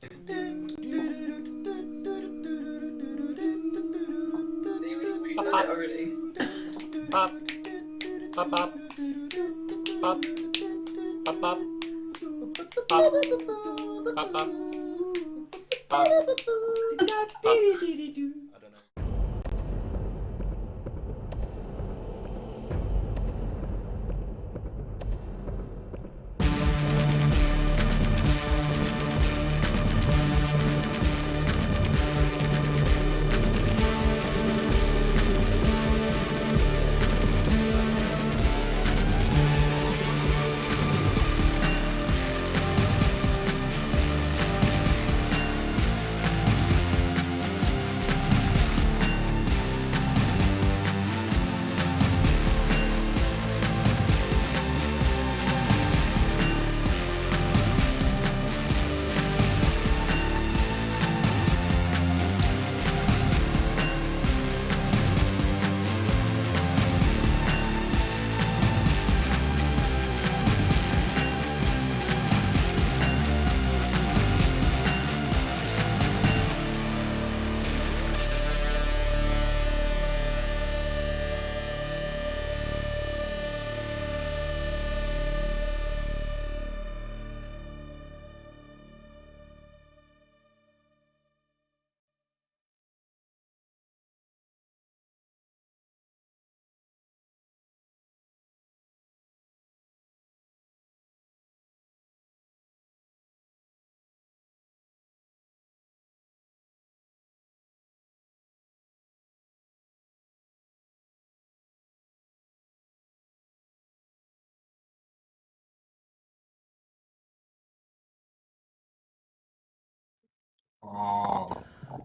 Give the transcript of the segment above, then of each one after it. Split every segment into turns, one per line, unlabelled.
Already.
Pop. Pop, pop. Pop. Pop, pop. Pop. Pop, pop. Pop.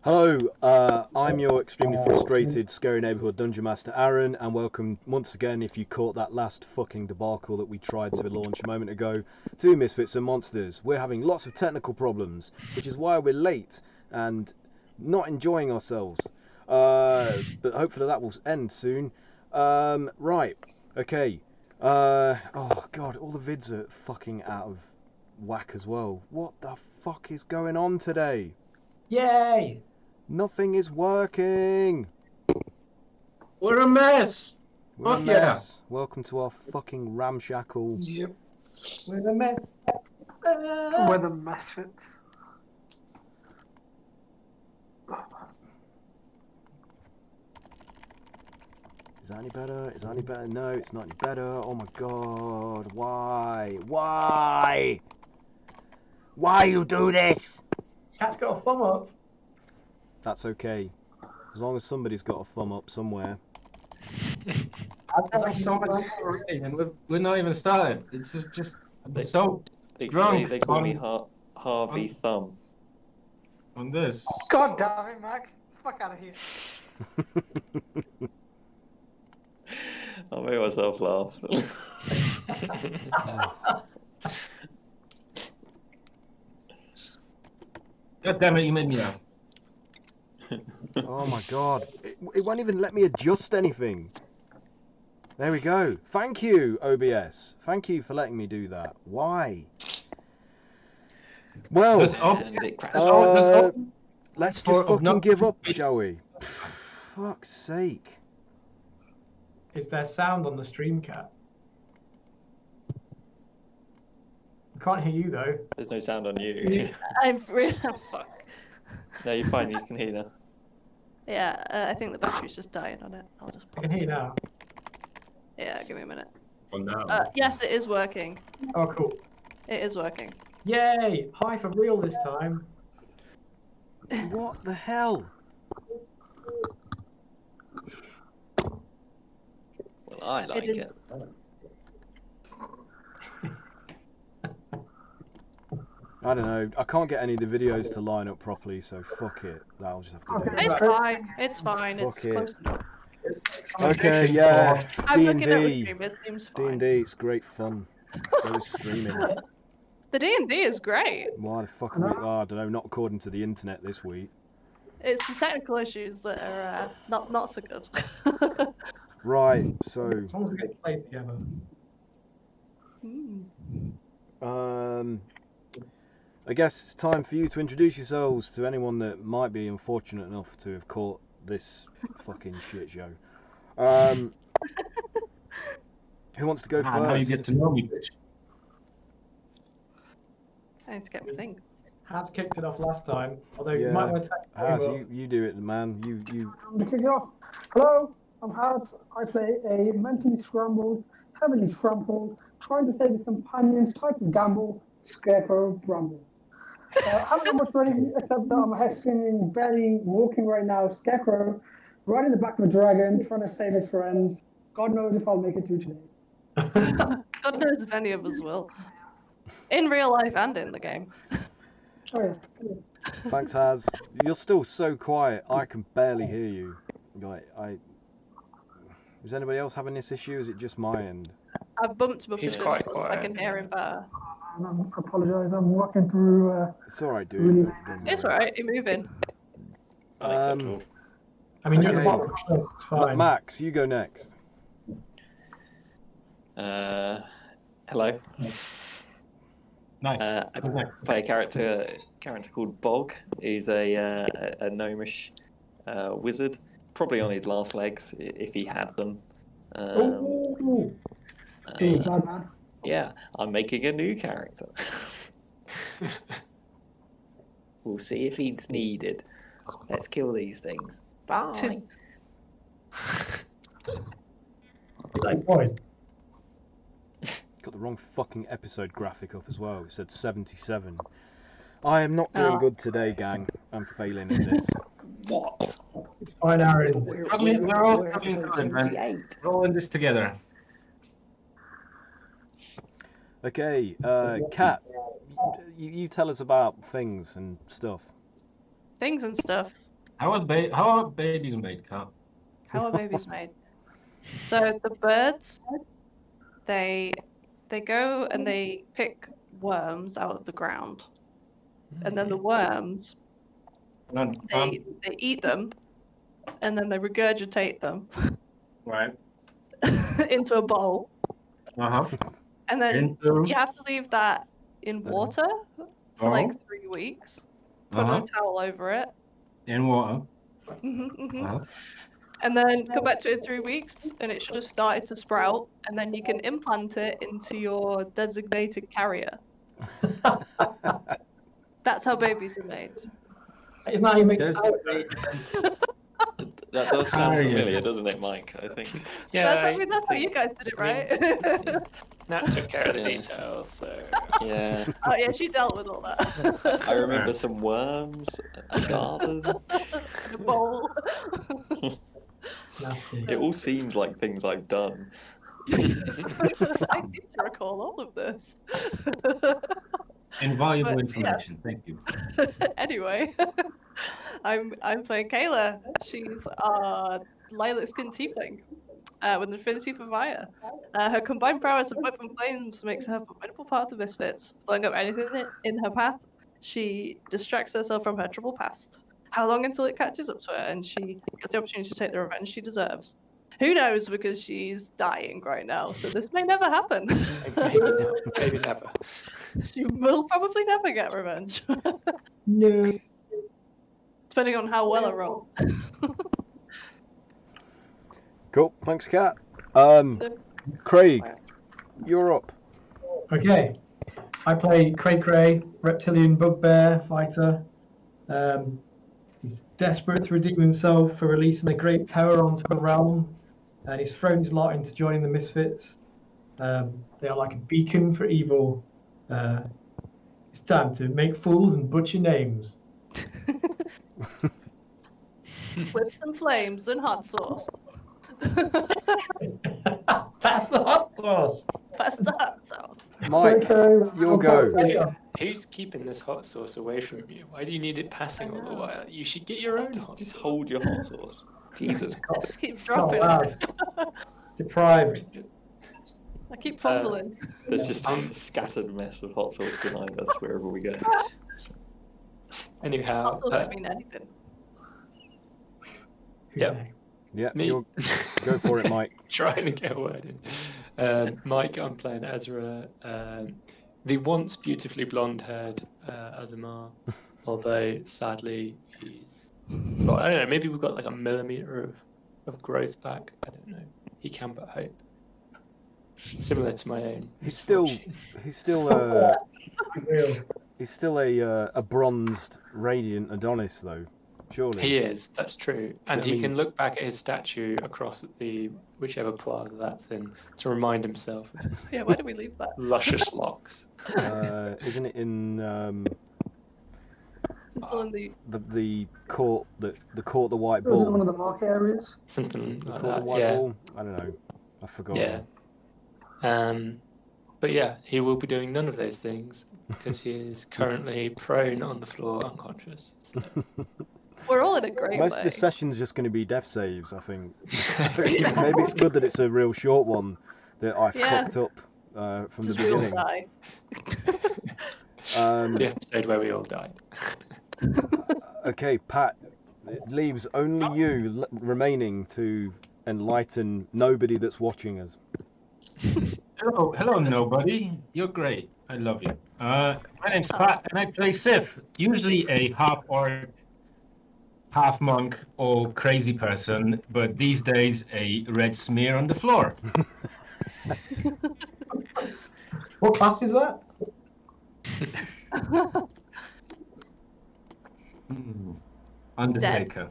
Hello, I'm your extremely frustrated, scary neighbourhood dungeon master Aaron, and welcome once again, if you caught that last fucking debacle that we tried to launch a moment ago, to Misfits and Monsters. We're having lots of technical problems, which is why we're late and not enjoying ourselves. But hopefully that will end soon. Right, okay. Oh god, all the vids are fucking out of whack as well. What the fuck is going on today?
Yay!
Nothing is working.
We're a mess.
We're a
Fuck
mess. Welcome to our fucking ramshackle.
Yep. We're a mess.
We're the Misfits.
Is that any better? Is that any better? No, it's not any better. Oh my god. Why? Why? Why you do this?
Cat's got a thumb up.
That's okay. As long as somebody's got a thumb up somewhere.
I've like so much already, and we're not even started. It's just so drunk.
They call me Harvey Thumb.
On this.
God damn it, Max. Fuck out of here.
I'll make myself laugh.
God damn it, you made me laugh.
Oh my god. It won't even let me adjust anything. There we go. Thank you, OBS. Thank you for letting me do that. Why? Well, let's just fucking give up, shall we? Fuck's sake.
Is there sound on the stream, Cat? I can't hear you though.
There's no sound on you.
I've really fuck.
No, you're fine. You can hear now.
Yeah, I think the battery's just dying on it. I'll just.
I can hear you now.
Yeah, give me a minute.
For now.
Yes, it is working.
Oh, cool.
It is working.
Yay! Hi for real this time.
What the hell?
Well, I like it.
I don't know. I can't get any of the videos to line up properly, so fuck it. I'll just have to do it.
It's fine. It's fine.
Fuck
it's
it.
close enough.
Okay, yeah.
I'm looking at the
D&D.
stream. It seems fine.
D&D, it's great fun. So is streaming.
The D&D is great.
Why the fuck are we... Oh, I don't know, not according to the internet this week.
It's the technical issues that are not so good.
Right, so...
As long as we get played together.
I guess it's time for you to introduce yourselves to anyone that might be unfortunate enough to have caught this fucking shit show. Who wants to go first?
Now you get to know me, bitch.
I need to get my thing.
Has kicked it off last time, although
Yeah.
you might want to take
Haz, you do it, man. You.
To kick it off. Hello, I'm Howard. I play a mentally scrambled, heavily trampled, trying to save his companions type of gamble, Scarecrow Bramble. I haven't got much ready except that I'm a head-swinging, barely walking right now, Scarecrow, riding the back of a dragon, trying to save his friends. God knows if I'll make it through today.
God knows if any of us will. In real life and in the game.
Oh yeah.
Thanks, Haz. You're still so quiet. I can barely hear you. Is anybody else having this issue? Is it just my end?
I've bumped my
He's
pistons
quite
so
quiet.
I can hear him better.
I apologise. I'm walking through.
It's all right, dude.
Really?
Don't
It's
worry.
alright, you're moving.
Unacceptable.
I mean, you're at the
Okay.
bottom, it's fine.
Max, you go next.
Hello.
Nice.
I play a character called Bog. He's a gnomish wizard, probably on his last legs if he had them.
Ooh.
It was bad, man.
Yeah, I'm making a new character. We'll see if he's needed. Let's kill these things. Bye.
Like, boy.
Got the wrong fucking episode graphic up as well. It said 77. I am not doing
Oh.
good today, gang. I'm failing in this.
What?
It's fine, Aaron.
We're all struggling through it, man. We're all in this together.
Okay, Kat, you tell us about things and stuff.
Things and stuff.
How are babies made, Kat?
How are babies made? So the birds, they go and they pick worms out of the ground, and then the worms they eat them, and then they regurgitate them
Right.
into a bowl,
Uh-huh.
and then
Into...
you have to leave that in water for like 3 weeks. Put
Uh-huh.
a towel over it.
In water.
Uh-huh. And then come back to it in 3 weeks, and it should have started to sprout, and then you can implant it into your designated carrier. That's how babies are made.
It's not even
There's-
That does sound
Carrier.
familiar, doesn't it, Mike? I think.
Yeah,
That's how you guys did it, right?
Nat took care of the
Yeah.
details, so
Yeah.
Oh yeah, she dealt with all that.
I remember some worms, a garden.
In a bowl.
nasty.
It all seems like things I've done.
I seem to recall all of this.
Invaluable
But,
information. Thank you.
Anyway, I'm playing Kayla. She's a lilac-skinned tiefling with an affinity for fire. Her combined prowess of weapon flames makes her a formidable part of the Misfits. Blowing up anything in her path, she distracts herself from her troubled past. How long until it catches up to her and she gets the opportunity to take the revenge she deserves? Who knows, because she's dying right now, so this may never happen.
maybe never.
She will probably never get revenge.
No.
Depending on how well I roll.
Cool, thanks, Kat. Craig, you're up.
Okay. I play Cray, reptilian bugbear fighter. He's desperate to redeem himself for releasing a great terror onto the realm, and he's thrown his lot into joining the Misfits. They are like a beacon for evil. It's time to make fools and butcher names.
Whips and flames and hot sauce.
That's the hot sauce.
That's the hot sauce.
Mike, your go.
Who's keeping this hot sauce away from you? Why do you need it passing all the while? You should get your own hot
Just
sauce.
hold your hot sauce. Jesus.
I just keep
Not
dropping.
allowed. Deprived.
I keep fumbling.
There's just a scattered mess of hot sauce behind us wherever we go.
Anyhow,
Hot sauce don't mean anything.
Who's
Yep.
next?
Yeah,
me.
go for it, Mike.
Trying to get a word in. Mike, I'm playing Ezra, the once beautifully blonde-haired Azamar, although sadly he's. Well, I don't know. Maybe we've got like a millimeter of growth back. I don't know. He can but hope. Similar to my own.
He's still
Real.
he's still a bronzed radiant Adonis though, surely.
He is. That's true, and
I
he
mean-
can look back at his statue across at the whichever plaza that's in to remind himself of his
Yeah, why did we leave that?
luscious locks.
Isn't it in
It's still in the.
the court the white
It was in one
bull?
of the market areas.
Something
The
like
court the
that.
white
Yeah.
bull? I don't know. I forgot.
Yeah. But yeah, he will be doing none of those things because he is currently prone on the floor, unconscious. So.
We're all in a great
Most
way.
of the session's just going to be death saves, I think. Maybe it's good that it's a real short one that I
Yeah.
fucked up from the
Just we all
beginning.
die.
The episode where we all died.
Okay, Pat, it leaves only you remaining to enlighten nobody that's watching us.
Hello, nobody. You're great. I love you. My name's Pat, and I play Sif. Usually a half orc, half monk, or crazy person, but these days a red smear on the floor.
What class is that?
Undertaker.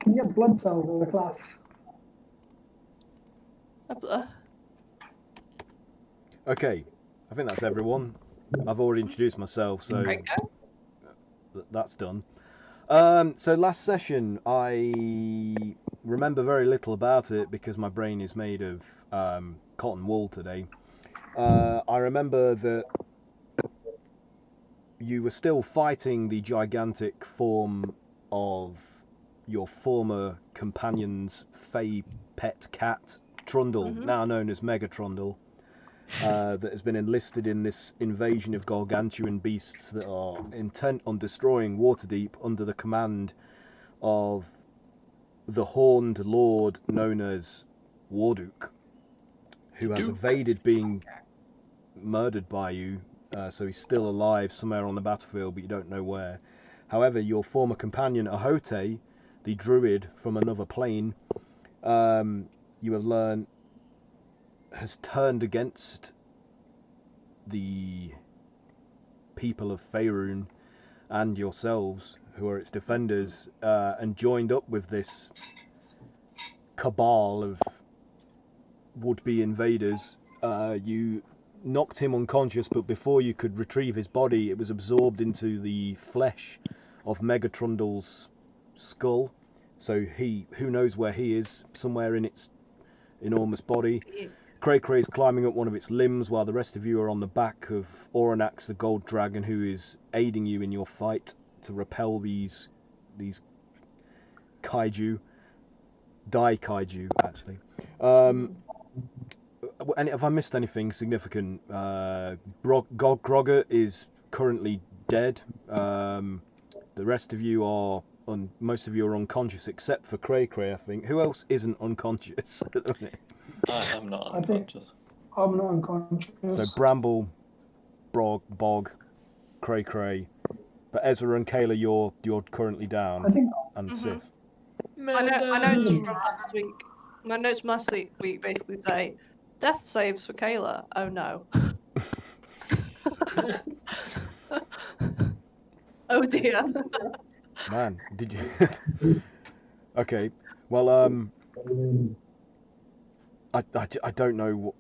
Can you get blood cells in the class?
Okay, I think that's everyone. I've already introduced myself, so
There you go.
that's done. So last session, I remember very little about it because my brain is made of cotton wool today. I remember that you were still fighting the gigantic form of your former companion's fey pet cat, Trundle, now known as Mega Trundle, that has been enlisted in this invasion of gargantuan beasts that are intent on destroying Waterdeep under the command of the horned lord known as Warduke, who has evaded being murdered by you, so he's still alive somewhere on the battlefield, but you don't know where. However, your former companion Ahotey, the druid from another plane, you have learned has turned against the people of WHEREIN and yourselves, who are its defenders, and joined up with this cabal of would-be invaders. You knocked him unconscious, but before you could retrieve his body, it was absorbed into the flesh of Mega Trundle's skull. So who knows where he is, somewhere in its enormous body. Cray is climbing up one of its limbs while the rest of you are on the back of Oranax, the gold dragon, who is aiding you in your fight to repel these kaiju. Kaiju, actually. And have I missed anything significant? Grogger is currently dead. The rest of you are most of you are unconscious except for Cray, I think. Who else isn't unconscious at the minute?
I'm not unconscious.
I'm not unconscious.
So Bramble, Bog, Cray. But Ezra and Kayla, you're currently down.
I think
And Sif.
I know it's from last week. My notes from last week basically say, death saves for Kayla. Oh no. Oh dear.
Man, did you? Okay, well, I don't know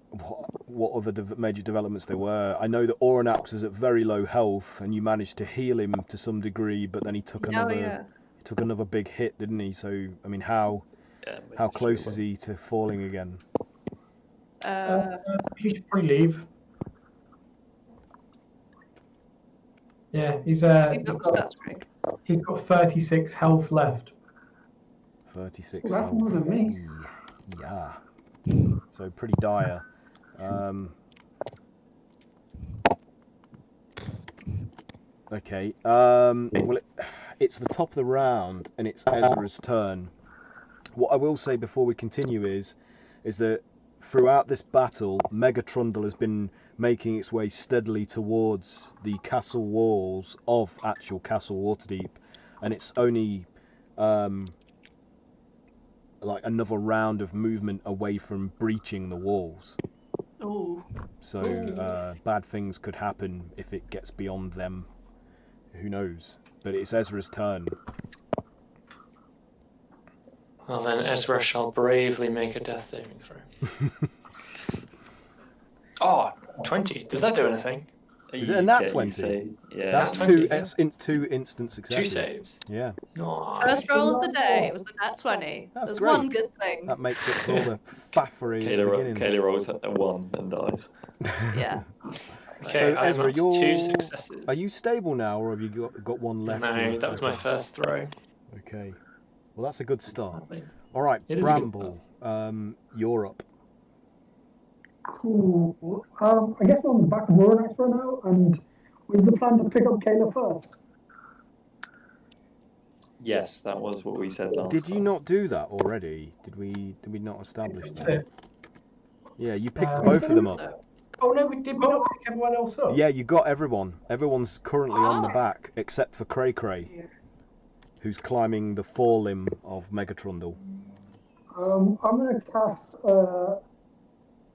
what other major developments there were. I know that Oranax is at very low health, and you managed to heal him to some degree, but then he took another big hit, didn't he? So I mean, how close is he to falling again?
He should probably leave. Yeah, he's got 36 health left.
36.
Well, that's more than me.
Yeah. So pretty dire. Okay. Well, it's the top of the round, and it's Ezra's turn. What I will say before we continue is that throughout this battle, Mega Trundle has been making its way steadily towards the castle walls of actual Castle Waterdeep, and it's only like another round of movement away from breaching the walls.
Oh.
So bad things could happen if it gets beyond them. Who knows? But it's Ezra's turn.
Well then, Ezra shall bravely make a death saving throw. Oh, 20. Does that do anything?
Is it a nat
Okay,
20?
you say, yeah.
That's
Nat
two
20,
two instant successes.
2 saves.
Yeah,
No.
First roll of the day was a nat 20.
That's
There's
great.
one good thing.
that makes it for all the faffery at the beginning.
Kayla rolls a 1 and dies.
Yeah.
Okay,
So,
I'm
Ezra,
up to
you're...
2 successes.
Are you stable now, or have you got one left?
No, that was my first throw.
Okay. Well, that's a good start.
Sadly.
All right,
It is a good
Bramble, you're up.
Cool. I guess we're on the back of WHEREIN for now, and was the plan to pick up Kayla first?
Yes, that was what we said last
Did you
time.
not do that already? Did we not establish
That's
that?
it.
Yeah, you picked
Uh,
both of them up.
So,
Oh no, we did not pick everyone else up.
Yeah, you got everyone. Everyone's currently on the
Ah.
back, except for Cray Cray, who's climbing the forelimb of Mega Trundle.
I'm going to cast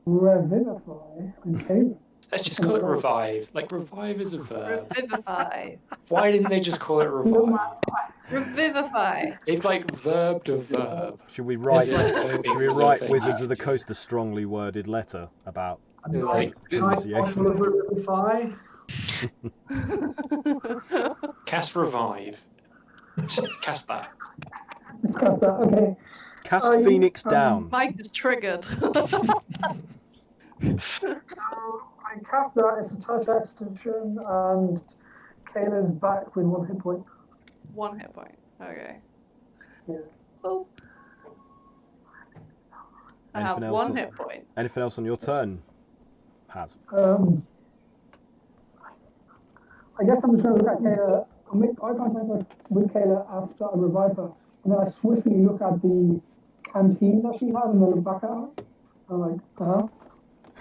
Revivify on Kayla.
Let's just call it revive. Like, revive is a verb.
revivify.
Why didn't they just call it revive?
Revivify.
They've like verbed a verb.
Should we write?
Is it verbing
Should we
was a
write
thing?
Wizards of the Coast a strongly worded letter about?
Like,
Nice
pronunciation.
bottle of Revivify.
cast revive. Just cast that.
Let's cast that, okay.
Cast
Oh, you-
Phoenix down.
Mike is triggered.
I cast that, it's a touch extension, and Kayla's back with 1 hit point.
1 hit point. Okay.
Yeah.
Oh. I
Anything
have
else
1
on-
hit point.
Anything else on your turn? Has.
I guess I'm just going to look at Kayla. I'll make eye contact with Kayla after I revive her, and then I swiftly look at the canteen that she has, and then look back at her. I'm like,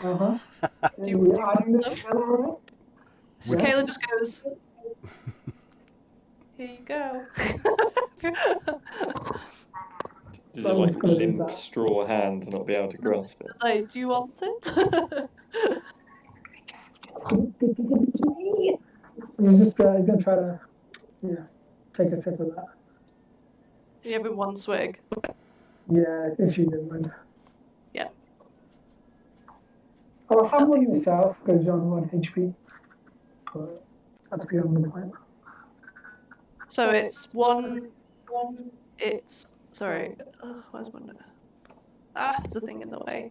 Do you
we
want
adding this
some?
together already?
So
Yes.
Kayla just goes, here you go.
Does it like limp straw hand to not be able to grasp it?
It's like, do you want it?
He's just he's gonna try to, take a sip of that.
You have in 1 swig.
Yeah, if you didn't mind.
Yeah.
I'll have one yourself because you're on 1 HP. But that's beyond the point.
So it's one. It's sorry. Where's my note? There's a thing in the way.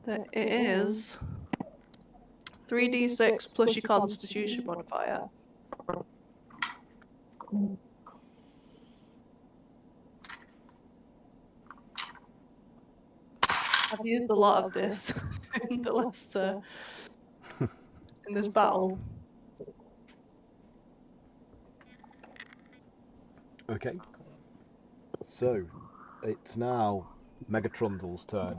There it is. 3d6 plus your Constitution modifier. I've used a lot of this in the last in this battle.
Okay. So, it's now Mega Trundle's turn.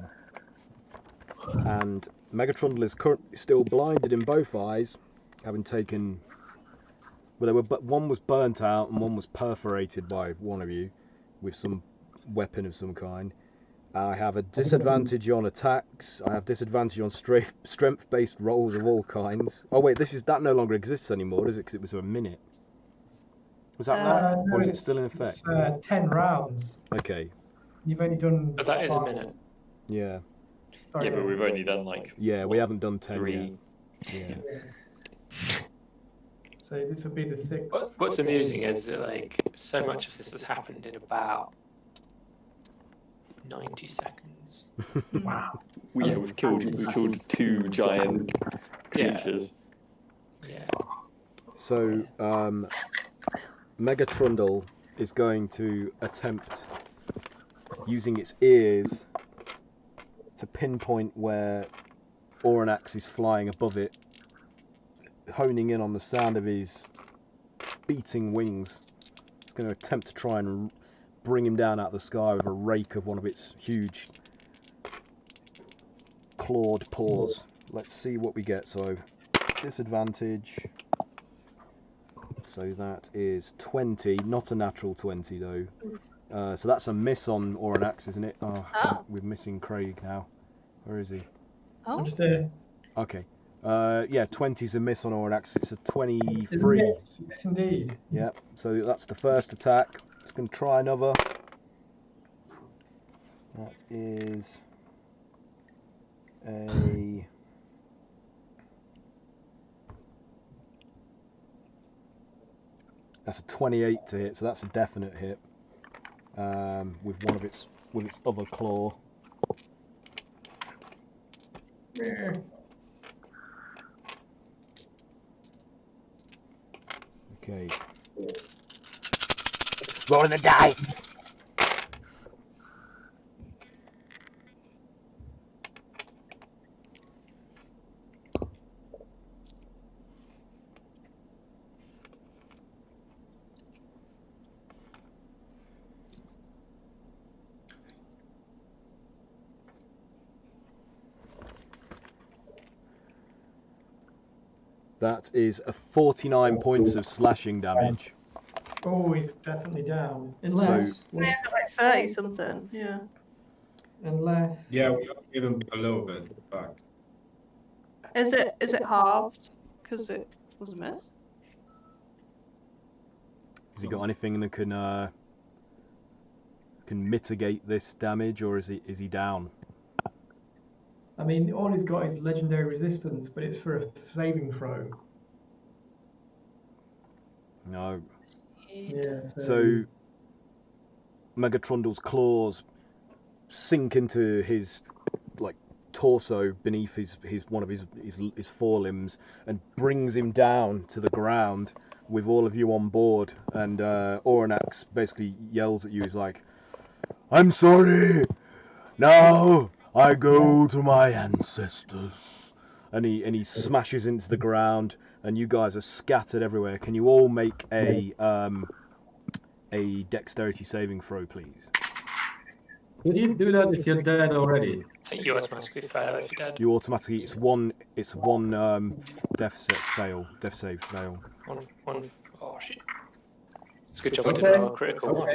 And Mega Trundle is currently still blinded in both eyes, having taken... Well, one was burnt out and one was perforated by one of you with some weapon of some kind. I have a disadvantage on attacks. I have disadvantage on strength-based rolls of all kinds. Oh wait, that no longer exists anymore, does it? Because it was a minute. Was that not?
No,
Or is it
it's-
still in effect?
It's 10 rounds.
Okay.
You've only done.
But that is a minute.
Yeah.
Sorry,
Yeah, but we've only done like
Yeah, we haven't done 10
3.
yet. Yeah.
So this would be the 6th.
What's amusing is that like so much of this has happened in about 90 seconds.
Wow.
We've killed 2 giant creatures.
Yeah.
So, Mega Trundle is going to attempt using its ears to pinpoint where Oranax is flying above it, honing in on the sound of his beating wings. It's going to attempt to try and bring him down out of the sky with a rake of one of its huge clawed paws. Let's see what we get. So disadvantage. So that is 20, not a natural 20 though. So that's a miss on Oranax, isn't it? Oh, we're missing Craig now. Where is he?
Oh,
I'm just there.
Okay. Yeah, 20's a miss on Oranax. It's a 23.
Yes, yes, indeed.
Yeah, so that's the first attack. Just going to try another. That is a... That's a 28 to hit, so that's a definite hit. With its other claw. Okay. Rolling the dice. That is a 49 points of slashing damage.
Oh, he's definitely down. Unless,
yeah, like 30 something. Yeah.
unless.
Yeah, we gave him a little bit back.
Is it halved? Because it was a miss.
Has he got anything that can mitigate this damage, or is he down?
I mean, all he's got is legendary resistance, but it's for a saving throw.
No.
Yeah.
So Mega Trundle's claws sink into his torso beneath his one of his forelimbs and brings him down to the ground with all of you on board. And Oranax basically yells at you. He's like, "I'm sorry. Now I go to my ancestors." And he smashes into the ground, and you guys are scattered everywhere. Can you all make a dexterity saving throw, please?
Did you do that if you're dead already?
I think you automatically fail if you're dead.
You automatically it's one death fail.
One. Oh shit! It's a good job I did roll a critical one.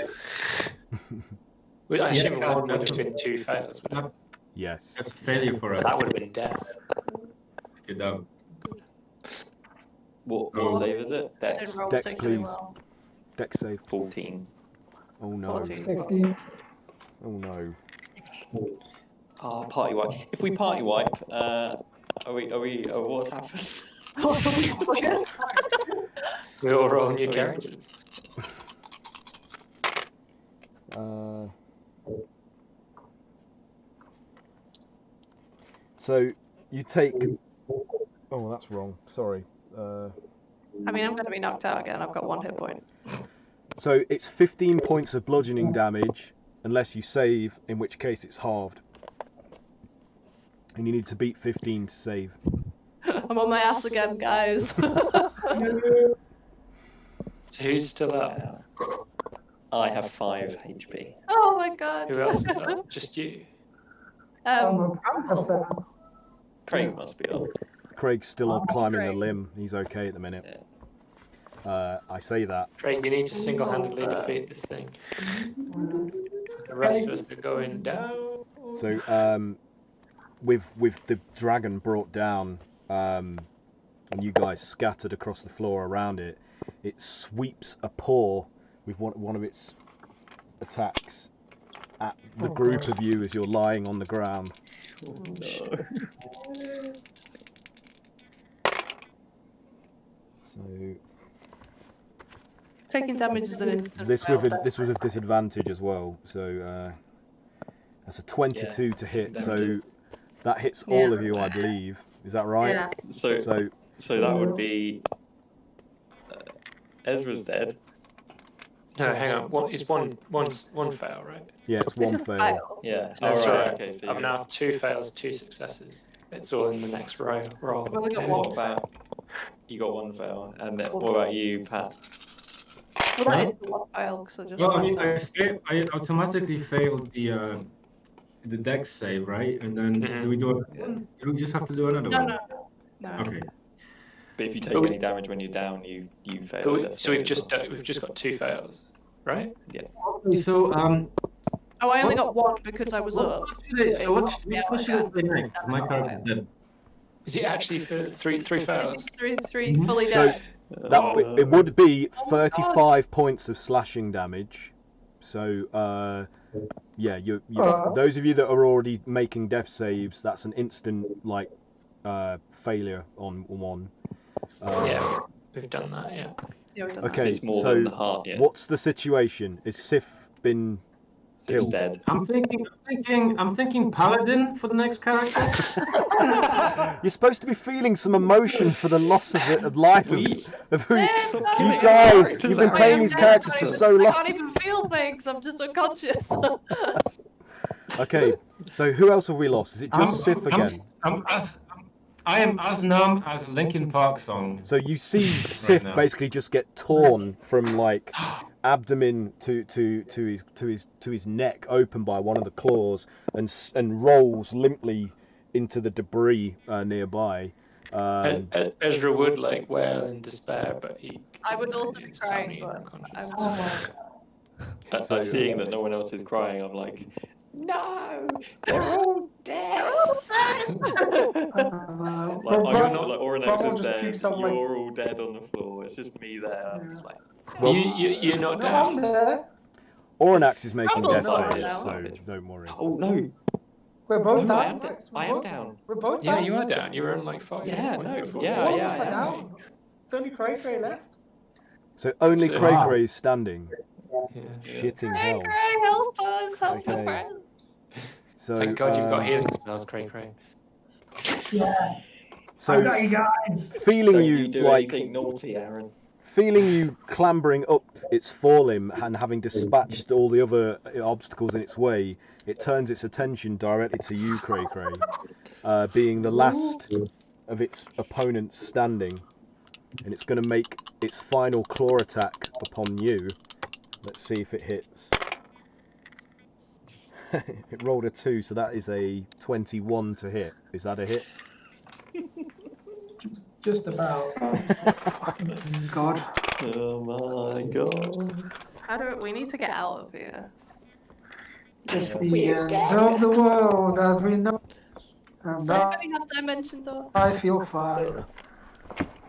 I assume one would have been 2 fails. Wouldn't it?
Yes.
That's a failure for us.
That would have been death.
Good done.
What save is it?
Didn't
Dex.
roll
Dex,
particularly
please.
well.
Dex save.
14.
Oh no.
14.
16.
Oh no.
Ah, party wipe. If we party wipe, are we? What's happened?
We all roll new characters.
So you take. Oh, that's wrong. Sorry.
I mean, I'm going to be knocked out again. I've got 1 hit point.
So it's 15 points of bludgeoning damage, unless you save, in which case it's halved. And you need to beat 15 to save.
I'm on my ass again, guys.
So who's still up?
I have 5 HP.
Oh my god.
Who else is up? Just you.
I have 7.
Craig must be up.
Craig's still up climbing the
Craig.
limb. He's okay at the minute. I say that.
Craig, you need to single-handedly defeat this thing. The rest of us are going down.
So with the dragon brought down, and you guys scattered across the floor around it, it sweeps a paw with one of its attacks at the group of you as you're lying on the ground.
Oh, no.
So
Taking damage is an instant.
this
fail.
was with disadvantage as well. So that's a 22 to hit. So that hits all of you, I believe. Is that right?
Yeah.
So that would be Ezra's dead.
No, hang on. It's one fail, right?
Yeah, it's one fail.
Yeah.
No,
Oh,
sorry.
right. Okay. So
I've now 2 fails, 2 successes. It's all in the next roll.
I've only got
And
1.
what about you? Got 1 fail, and then, what about you, Pat?
Well, that is the one fail because I just.
Well, I mean,
messed up.
I automatically failed the dex save, right? And then do we do it? Do we just have to do another
No,
one?
no.
Okay.
But if you take any damage when you're down, you fail.
So we've just got 2 fails, right?
Yeah.
Okay, so
Oh, I only got 1 because I was up.
So what should I play next? My character dead.
Is it actually for 3 fails?
Three fully
So
dead.
it would be 35 points of slashing damage. So yeah, those of you that are already making death saves, that's an instant failure on 1.
Yeah, we've done that. Yeah.
Yeah, we've done that.
Okay,
It's more
so
than the heart, yeah.
what's the situation? Is Sif been
It's
killed?
dead.
I'm thinking paladin for the next character.
You're supposed to be feeling some emotion for the loss of life of who
Sam,
you
no,
guys. You've been
Sorry,
playing
I'm
these
dead.
characters for so
I
long.
can't even feel things. I'm just unconscious.
Okay, so who else have we lost? Is it just Sif again?
I am as numb as a Linkin Park song.
So you see Sif
now.
basically just get torn from abdomen to his neck open by one of the claws and rolls limply into the debris nearby.
Ezra would wail in despair, but he.
I would also be
he's
crying,
suddenly
but
unconscious.
Seeing that no one else is crying, I'm like, no, they're all dead. Oranax is there, you're all dead on the floor. It's just me there. I'm just like,
Well,
you're not
No, I'm
down.
there.
Oranax is making
Trumble's
death
not
saves,
down.
so don't worry.
oh no,
We're both
no,
down.
I am down.
We're both
Yeah,
down.
you are down. You were on 5.
Yeah,
points
no,
before.
yeah,
Both
yeah,
of us are
yeah.
down. It's only Cray left.
So only
So-
Cray Cray is standing.
Yeah.
Shitting
Cray,
hell.
Cray, help us, help
Okay.
my friend.
So
Thank God you've got healing spells, Cray.
So
I got you guys.
feeling
Don't
you
you do anything naughty, Aaron.
feeling you clambering up its forelimb and having dispatched all the other obstacles in its way, it turns its attention directly to you, Cray Cray, being the last of its opponents standing, and it's going to make its final claw attack upon you. Let's see if it hits. It rolled a 2, so that is a 21 to hit. Is that a hit?
Just about.
God.
Oh my god.
We need to get out of here.
It's the end of the world as we know. And
Does anybody have dimension door?
I feel fine.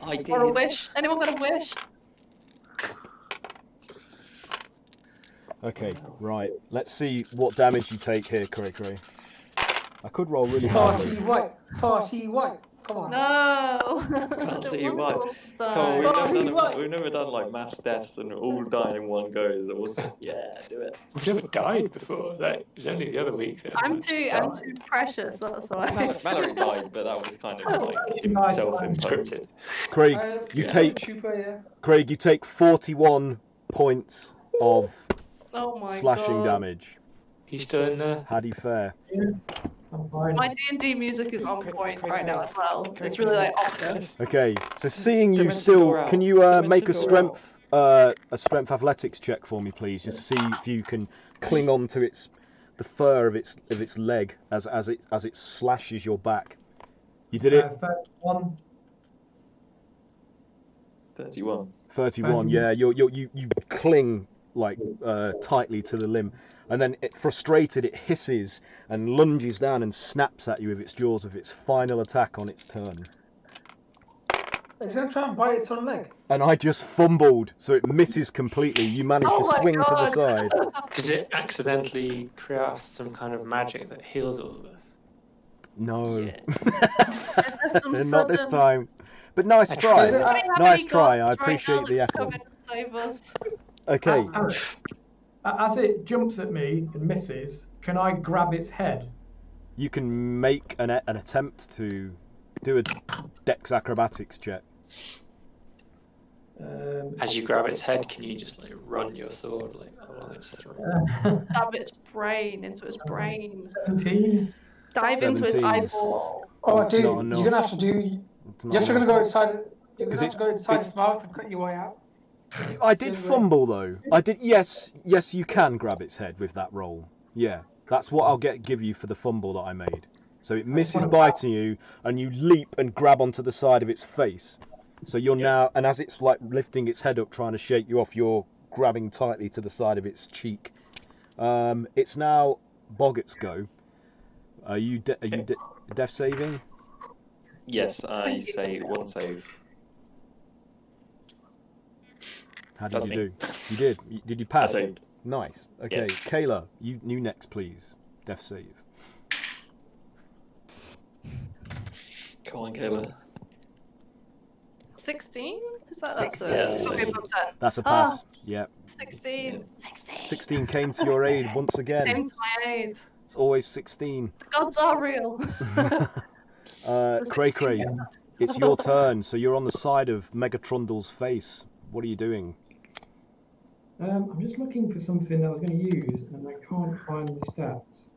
I did.
Or a wish? Anyone got a wish?
Okay, right. Let's see what damage you take here, Cray Cray. I could roll really hard.
Party white. Come on.
No.
Can't
The
see you
one
what.
will
Come on,
die.
we've never done mass deaths and all dying in one go. It's awesome. Yeah, do it.
We've never died before. It was only the other week. That
I'm
we
too
died.
precious. That's why.
Mallory died, but that was kind of self-imposed.
Scripted.
Craig,
Super,
Craig, you take 41 points of
Oh my
slashing
god.
damage.
He's still in there.
How do you fare?
I'm fine.
My D&D music is on point
Craig,
right now
Craig,
as well.
Craig,
It's really
Craig.
obvious.
Just
Okay, so seeing you
dimension
still,
door out.
can you make a
Dimension door
strength athletics check for me, please, just to see if you can cling on to the fur of its leg as it slashes your back. You did it.
31.
31.
31. Yeah, you cling tightly to the limb, and then frustrated, it hisses and lunges down and snaps at you with its jaws with its final attack on its turn.
It's going to try and bite its own leg.
And I just fumbled, so it misses completely. You managed
Oh
to
my
swing to the
God.
side.
Does it accidentally create some kind of magic that heals all of us?
No,
Is there some
not this
sudden-
time. But nice try.
Does it-
Anybody have
Nice
any
try. I
gods right
appreciate
now
the
that can
effort.
come in and save us?
Okay.
As it jumps at me and misses, can I grab its head?
You can make an attempt to do a dex acrobatics check.
As you grab its head, can you just run your sword along its throat?
Stab its brain into its brain.
17.
Dive into its
17.
eyeball.
Oh,
It's
dude,
not
you're
enough.
going to have to do...
It's not
You're actually going to
enough.
go inside... You're going
'Cause
to have to go inside its mouth and cut your way out.
I did fumble though. I did. Yes, you can grab its head with that roll. Yeah, that's what I'll give you for the fumble that I made. So it misses biting you, and you leap and grab onto the side of its face. So you're now, and as it's like lifting its head up, trying to shake you off, you're grabbing tightly to the side of its cheek. It's now Boggart's go. Are you death saving?
Yes, I say one save.
How did
That's
you
me.
do? You did. Did you pass?
I saved.
Nice. Okay,
Yeah.
Kayla, you next, please. Death save.
Come on, Kayla.
16? Is that
That's
okay,
a-
from 10.
That's a pass. Yeah.
16. 16.
16 came to your aid once again.
Came to my aid.
It's always 16.
The gods are real.
Cray Cray, it's your turn. So you're on the side of Mega Trundle's face. What are you doing?
I'm just looking for something I was going to use, and I can't find the stats.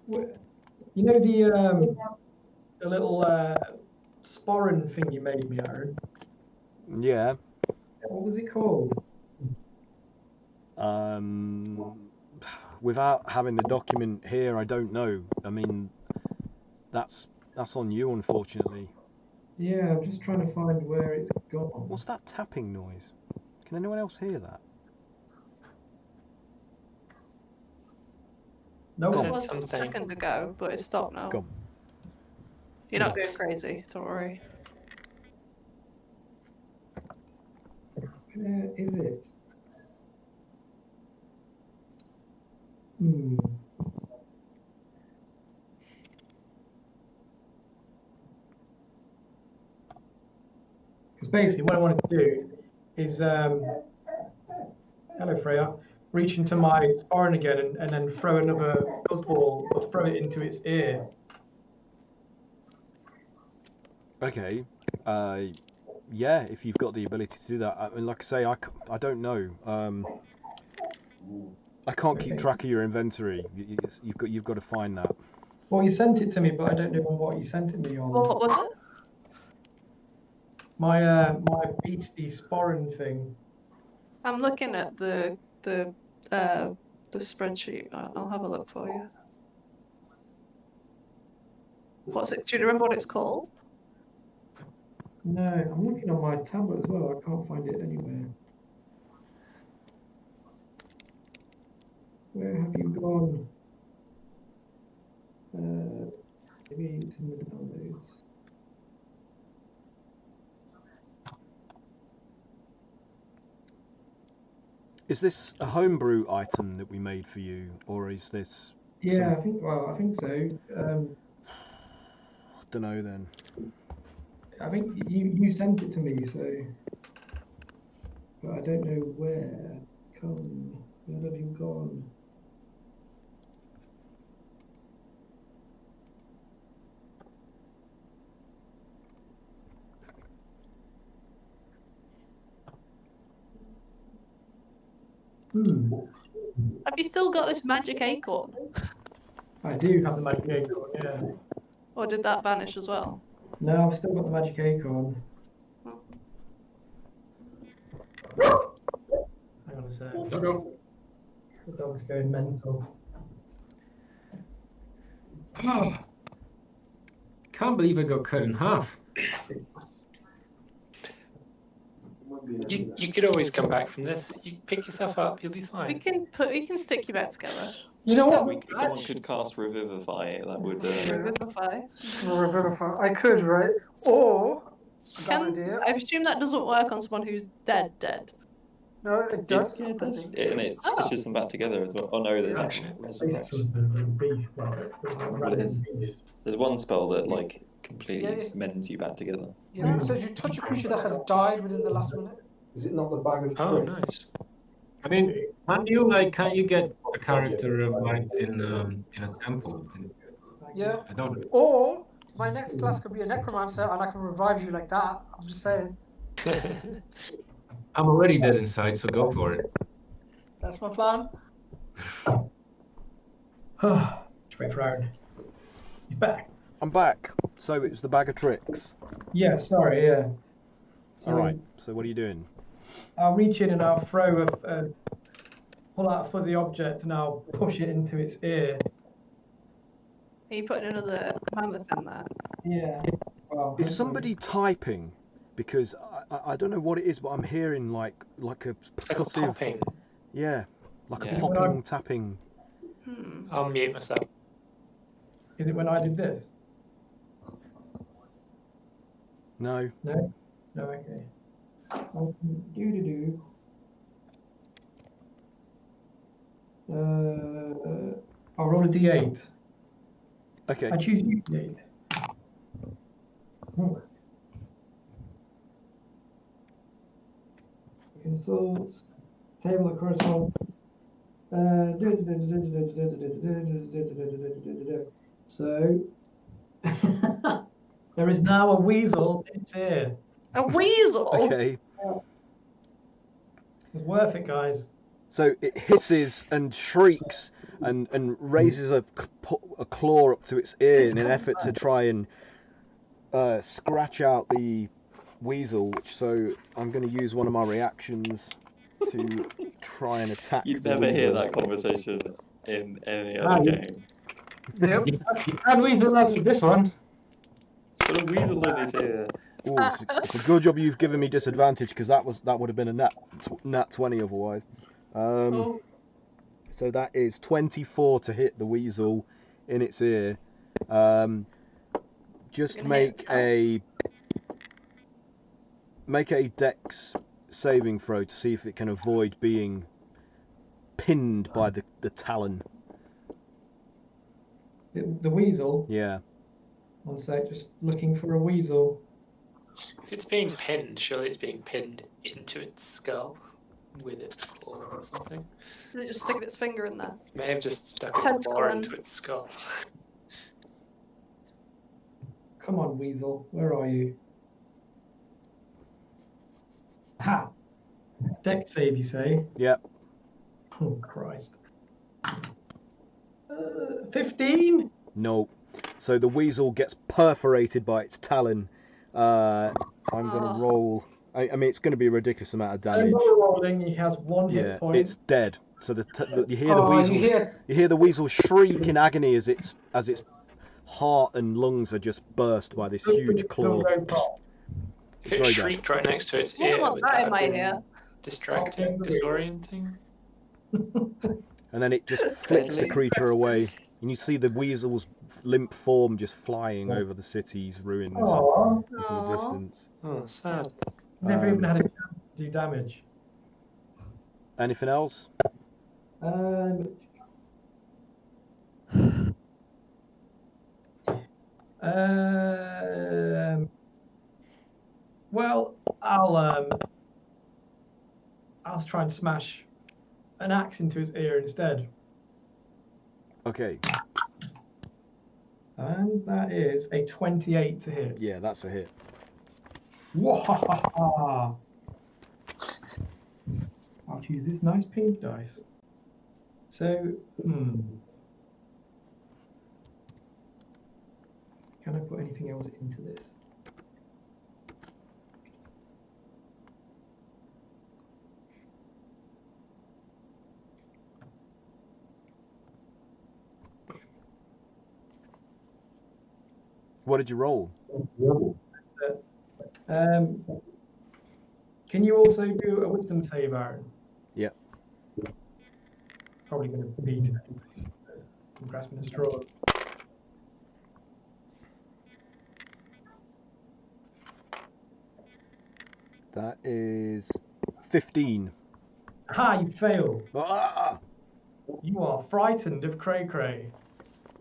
You know the little sporran thing you made me, Aaron?
Yeah.
What was it called?
Without having the document here, I don't know. I mean, that's on you, unfortunately.
Yeah, I'm just trying to find where it's gone.
What's that tapping noise? Can anyone else hear that?
No
It
one.
was a
Something.
second ago, but it's stopped now.
It's gone.
You're not going crazy, don't worry.
Where is it? Because basically what I wanted to do is, hello Freya, reach into my sporran again and then throw another buzzball or throw it into its ear.
Okay. Yeah, if you've got the ability to do that. I mean, like I say, I don't know. I can't keep track of your inventory. You've got to find that.
Well, you sent it to me, but I don't know what you sent it me on.
What was it?
My beastie sporran thing.
I'm looking at the spreadsheet. I'll have a look for you. What's it? Do you remember what it's called?
No, I'm looking on my tablet as well. I can't find it anywhere. Where have you gone? Maybe it's in the downloads.
Is this a homebrew item that we made for you, or is this?
Yeah, I think so.
Don't know then.
I think you sent it to me, so, but I don't know where. Where have you gone?
Have you still got this magic acorn?
I do have the magic acorn, yeah.
Or did that vanish as well?
No, I've still got the magic acorn. Hang on a sec. The dog's going mental.
Oh, can't believe I got cut in half.
You could always come back from this. You pick yourself up, you'll be
We
fine.
can stick you back together.
You know what?
Someone could cast Revivify. That would.
Revivify.
Revivify. I could, right? Or I got an idea.
I presume that doesn't work on someone who's dead.
No, it does.
Yeah, it does. And it stitches them back together as well. Oh no, there's actually resurrection. Well, it is. There's one spell that like completely mends you back together.
Yeah, it says you touch a creature that has died within the last minute.
Is it not the bag of
Oh,
tricks?
nice.
I mean, can't you get a character of mine in a temple?
Yeah.
I don't.
Or my next class could be a necromancer and I can revive you like that. I'm just saying.
I'm already dead inside, so go for it.
That's my plan.
Just wait for Aaron. He's back.
I'm back. So it was the bag of tricks.
Yeah, sorry, yeah.
All right. So what are you doing?
I'll reach in and I'll throw pull out a fuzzy object and I'll push it into its ear.
Are you putting another mammoth in there?
Yeah. Well,
Is somebody typing? Because I don't know what it is, but I'm hearing like a
It's like a
percussive.
popping.
Yeah, like
Yeah.
a popping, tapping.
I'll mute myself.
Is it when I did this?
No.
No? No, okay. Do. I'll roll a d8.
Okay.
I choose d8. Consult. Table that corresponds. So, there is now a weasel in its ear.
A weasel?
Okay.
It's worth it, guys.
So it hisses and shrieks and raises a claw up to its ear in an effort to try and scratch out the weasel. So I'm going to use one of my reactions to try and attack.
You'd
the
never hear
weasel.
that conversation in any other game.
Yep. And weasel out of this one.
It's got a weasel in his ear.
Ooh, it's a good job you've given me disadvantage because that would have been a nat 20 otherwise.
Oh,
So that is 24 to hit the weasel in its ear. Just
Gonna
make
hit
a dex saving throw to see if it can avoid being pinned by the talon.
The weasel.
Yeah.
One sec, just looking for a weasel.
If it's being pinned, surely it's being pinned into its skull with its claw or something.
is it just sticking its finger in there?
It may have just stuck its
Tentacle
claw
and-
into its skull.
Come on, weasel. Where are you? Ha! Dex save, you say?
Yep.
Oh, Christ. 15?
No. So the weasel gets perforated by its talon. I'm going to roll. I mean, it's going to be a ridiculous amount of damage.
Rolling, he has one
Yeah,
hit point.
it's dead. So you hear the weasel. You hear the weasel shriek in agony as its heart and lungs are just burst by this huge claw.
If it shrieked right next to its
I wouldn't
ear,
want
would
that
that
in
have
my
been
ear.
distracting, disorienting?
And then it just flicks the
Deadly.
creature away, and you see the weasel's limp form just flying over the city's ruins
Aww,
into the
Aw.
distance.
Oh, sad.
never even had a chance to do damage.
Anything else?
Well, I'll try and smash an axe into his ear instead.
Okay,
And that is a 28 to hit.
yeah, that's a hit.
Wahahaha! I'll choose this nice pink dice. So, can I put anything else into this?
What did you roll?
Can you also do a wisdom save, Aaron?
Yep.
Probably going to beat it. I'm grasping at straws.
That is 15.
Ha! You fail.
Ah!
You are frightened of Cray Cray.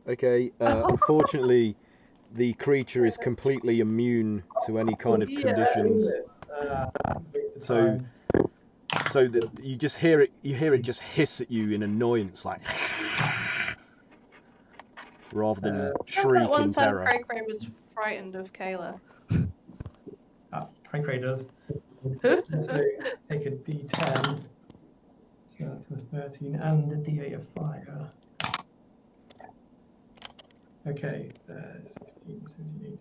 Okay, unfortunately, the creature is completely immune to any kind of conditions. So that you just hear it. You hear it just hiss at you in annoyance, like rather than shriek
That one
in
time
terror.
Cray Cray was frightened of Kayla.
Cray Cray does. So take a d10. So that's a 13 and a d8 of fire. Okay, 16, 17, 18,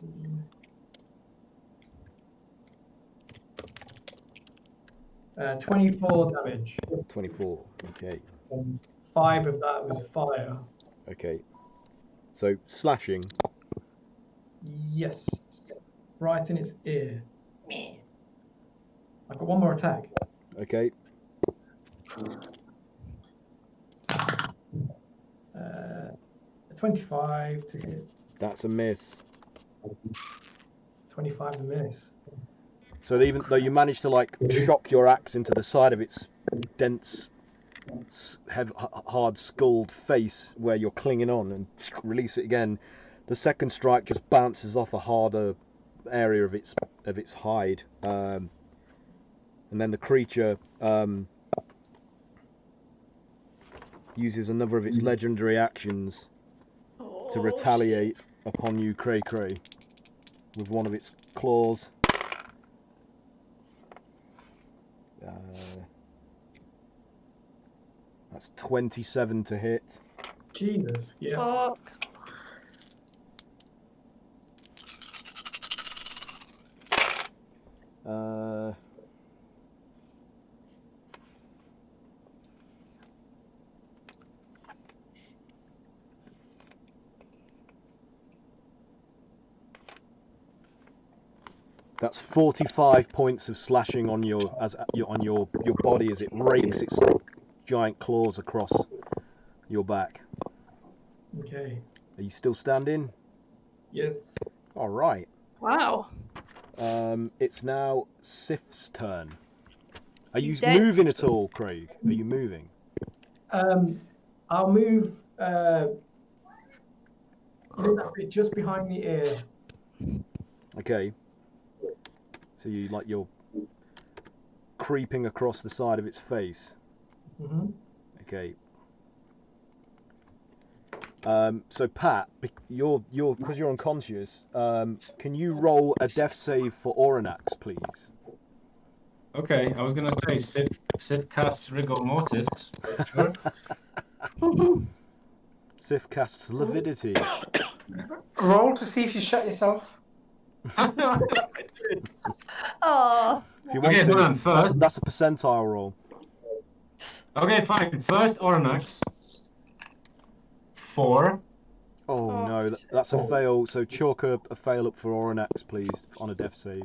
19. 24 damage.
24. Okay.
5 of that was fire.
Okay. So slashing.
Yes. Right in its ear. I've got one more attack.
Okay.
25 to hit.
That's a miss.
25's a miss.
So even though you managed to like shock your axe into the side of its dense, hard-skulled face where you're clinging on and release it again, the second strike just bounces off a harder area of its hide, and then the creature uses another of its legendary actions to retaliate upon you, Cray Cray, with one of its claws. That's 27 to hit.
Jesus, yeah.
Fuck.
That's 45 points of slashing on your body as it rakes its giant claws across your back.
Okay.
Are you still standing?
Yes.
All right.
Wow.
It's now Sif's turn. Are you
Dead.
moving at all, Craig? Are you moving?
I'll move that bit just behind the ear.
Okay. So you're creeping across the side of its face.
Mm-hmm.
Okay. So Pat, you're because you're unconscious. Can you roll a death save for Oranax, please?
Okay, I was gonna say Sif casts rigor mortis. But sure.
Sif casts Lividity.
Roll to see if you shut yourself.
Oh.
If you want
Okay,
to,
hold on, first.
that's a percentile roll.
Okay, fine. First Oranax. 4.
Oh
Oh,
no, that's a fail. So chalk a fail up for Oranax, please, on a death save.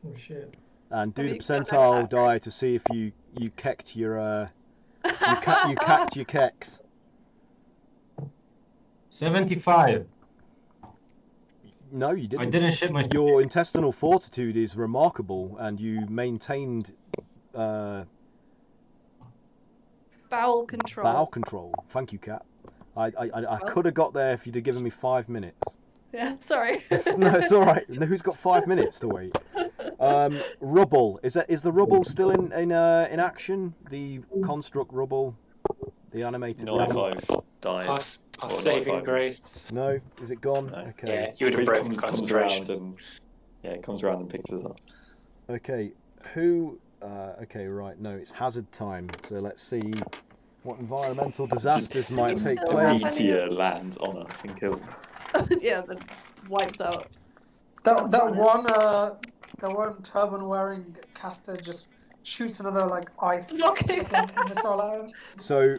Oh shit.
And do
Have
the
you got
percentile
that?
die to see if you kecked your you cacked your kecks.
75.
No, you didn't.
I didn't shit my.
Your intestinal fortitude is remarkable, and you maintained
Bowel control.
bowel control. Thank you, Kat. I could have got there if you'd have given me 5 minutes.
Yeah, sorry.
No, it's all right. Who's got 5 minutes to wait? Rubble. Is the rubble still in action? The construct rubble, the animated rubble.
95 died.
Our
Or
saving
95.
grace.
No, is it gone?
No.
Okay.
Yeah, you would have
It
broken
comes
concentration.
around and it comes around and picks us up.
Okay. Who? Okay, right. No, it's hazard time. So let's see what environmental disasters might take
still
place.
have
Meteor lands on us and kills us.
Yeah, then just wipes out.
That one turban wearing caster just shoots another like ice
Okay.
missile at us.
So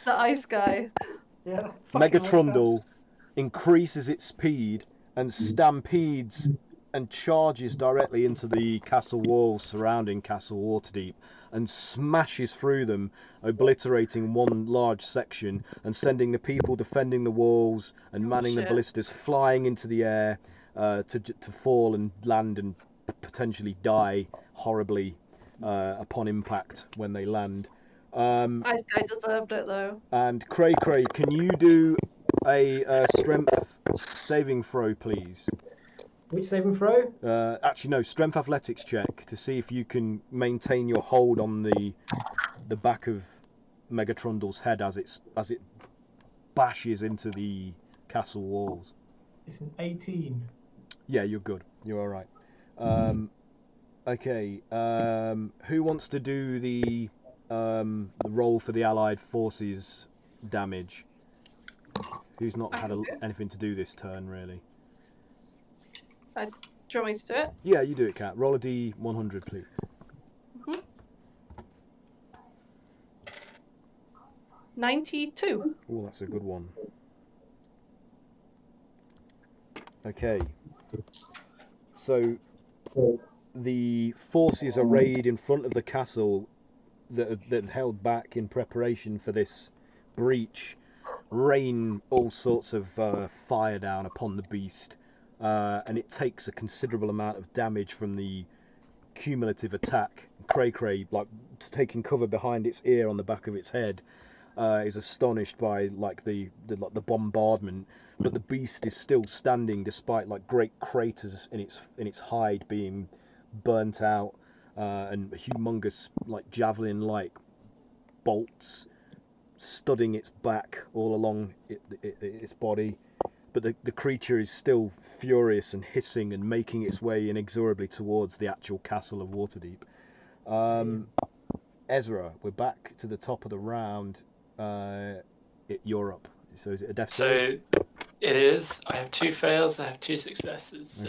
The ice guy.
Yeah.
Mega
fucking ice
Trundle increases its speed and stampedes and charges directly into the castle walls surrounding Castle Waterdeep and smashes through them, obliterating one large section and sending the people defending the walls and manning the
shit.
ballistas flying into the air to fall and land and potentially die horribly upon impact when they land.
Ice guy deserved it though.
And Cray Cray, can you do a strength saving throw, please?
Which saving throw?
Actually, no, strength athletics check to see if you can maintain your hold on the back of Mega Trundle's head as it bashes into the castle walls.
It's an 18.
Yeah, you're good. You're all right. Okay. Who wants to do the roll for the Allied forces damage? Who's not had anything to do this turn, really?
Do you want me to do it?
Yeah, you do it, Kat. Roll a d100, please.
92.
Oh, that's a good one. Okay. So the forces arrayed in front of the castle that held back in preparation for this breach rain all sorts of fire down upon the beast, and it takes a considerable amount of damage from the cumulative attack. Cray, like taking cover behind its ear on the back of its head, is astonished by like the bombardment, but the beast is still standing despite like great craters in its hide being burnt out, and humongous like javelin like bolts studding its back all along its body. But the creature is still furious and hissing and making its way inexorably towards the actual castle of Waterdeep. Ezra, we're back to the top of the round. You're up. So is it a death save?
So it is. I have 2 fails. I have 2 successes. So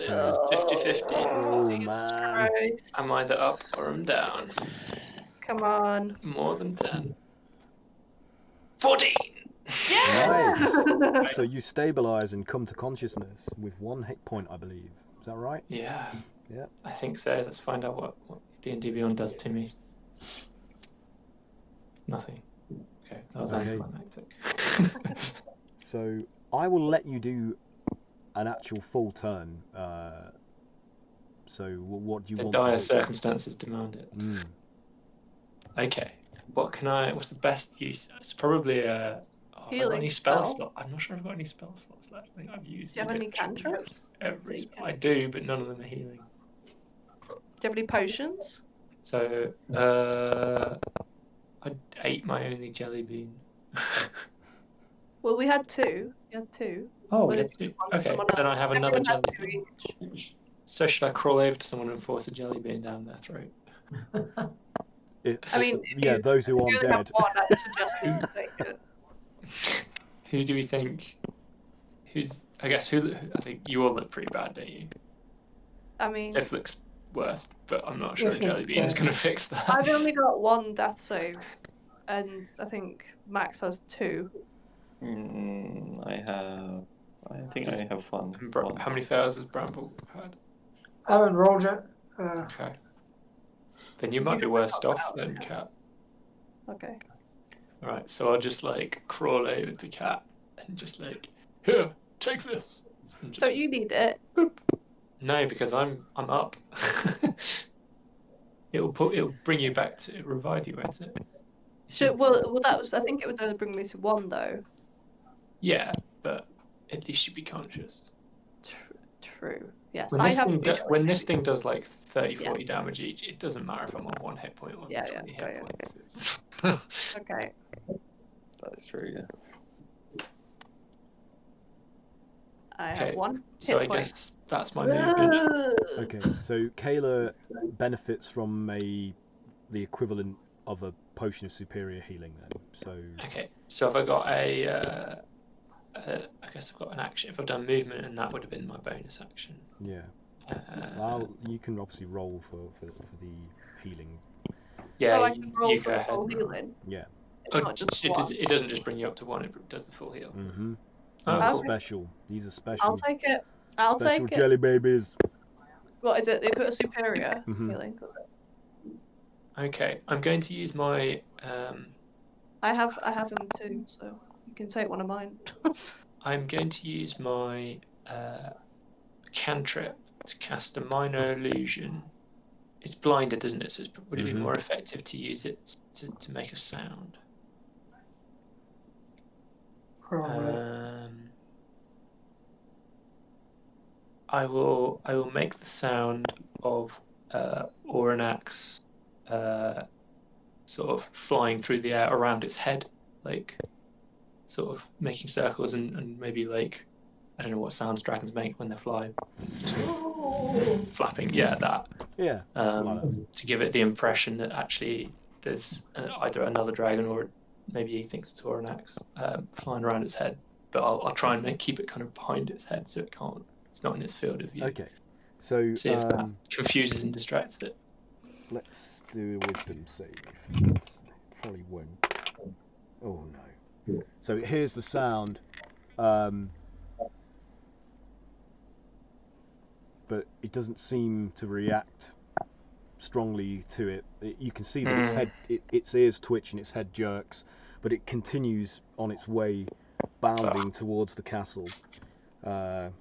it's 50-50.
Oh
Jesus
man.
Christ.
I'm either up or I'm down.
Come on.
More than 10. 14.
Nice. So you stabilize and come to consciousness with 1 hit point, I believe. Is that right?
Yeah.
Yeah.
I think so. Let's find out what D&D Beyond does to me. Nothing. Okay, that was
Okay.
anticlimactic.
So I will let you do an actual full turn. So what do you
The
want
dire
to do?
circumstances demand it.
Mm.
Okay. What's the best use? It's probably a... have I got
Healing
any spell
spell?
slot? I'm not sure I've got any spell slots left. I think I've used...
Do you have any cantrips?
Every... I do, but none of them are healing.
Do you have any potions?
So, I ate my only jelly bean.
Well, we had 2. We had 2.
Oh,
Well,
yeah.
it's one for
Okay,
someone
then I
else.
have another
Everyone had
jelly
2
bean.
each.
So should I crawl over to someone and force a jelly bean down their throat?
I mean, if
Yeah,
you-
those who
If
aren't
you only have
dead.
1, I'd suggest that you take it.
Who do we think? I think you all look pretty bad, don't you?
I mean,
Sif looks worse, but I'm not sure a
Sif is
jelly bean is
dead.
going to fix that.
I've only got 1 death save, and I think Max has 2.
I think I have fun.
And how many fails has Bramble had?
I haven't rolled yet.
Okay. Then you might be worse off than Cat.
Okay.
Alright, so I'll just like crawl over to Cat and just like, here, take this. And just,
So you need it.
no, because I'm up. It'll bring you back to revive you, won't it?
Well, that was. I think it would only bring me to 1 though.
Yeah, but at least you'd be conscious.
True. Yes,
When
I
this,
have.
thing when this thing does like 30,
Yeah.
40 damage each, it doesn't matter if I'm on 1 hit point or
Yeah,
20
yeah,
hit
yeah.
points.
Okay.
That's true, yeah.
I have
Okay,
1
So I
hit point.
guess that's my movement.
Okay, so Kayla benefits from the equivalent of a potion of superior healing then. So
Okay, so have I got I guess I've got an action. If I've done movement, and that would have been my bonus action.
yeah. You can obviously roll for the healing.
Yeah,
Oh, I can roll
you
for
go
the
ahead.
full healing.
Yeah.
Oh,
Not just
it
1.
doesn't just bring you up to 1, it does the full heal.
Mm-hmm.
Oh,
These are
cool.
special. These are special.
I'll take it. I'll
special
take it.
jelly babies.
What is it? They put a superior
Mhm.
healing. Was it?
Okay, I'm going to use my
I have them too, so you can take one of mine.
I'm going to use my cantrip to cast a minor illusion. It's blinded, isn't it? So would it be more effective to use it to make a sound? I will make the sound of Oranax sort of flying through the air around its head, like sort of making circles and maybe like, I don't know what sounds dragons make when they fly. Flapping, yeah, that.
Yeah. Like that.
To give it the impression that actually there's either another dragon or maybe he thinks it's Oranax flying around its head. But I'll try and keep it kind of behind its head so it's not in its field of view.
Okay. So
See if that confuses and distracts it.
let's do a wisdom save. Probably won't. Oh no. So it hears the sound, but it doesn't seem to react strongly to it. You can see that its head, its ears twitch and its head jerks, but it continues on its way, bounding towards the castle. So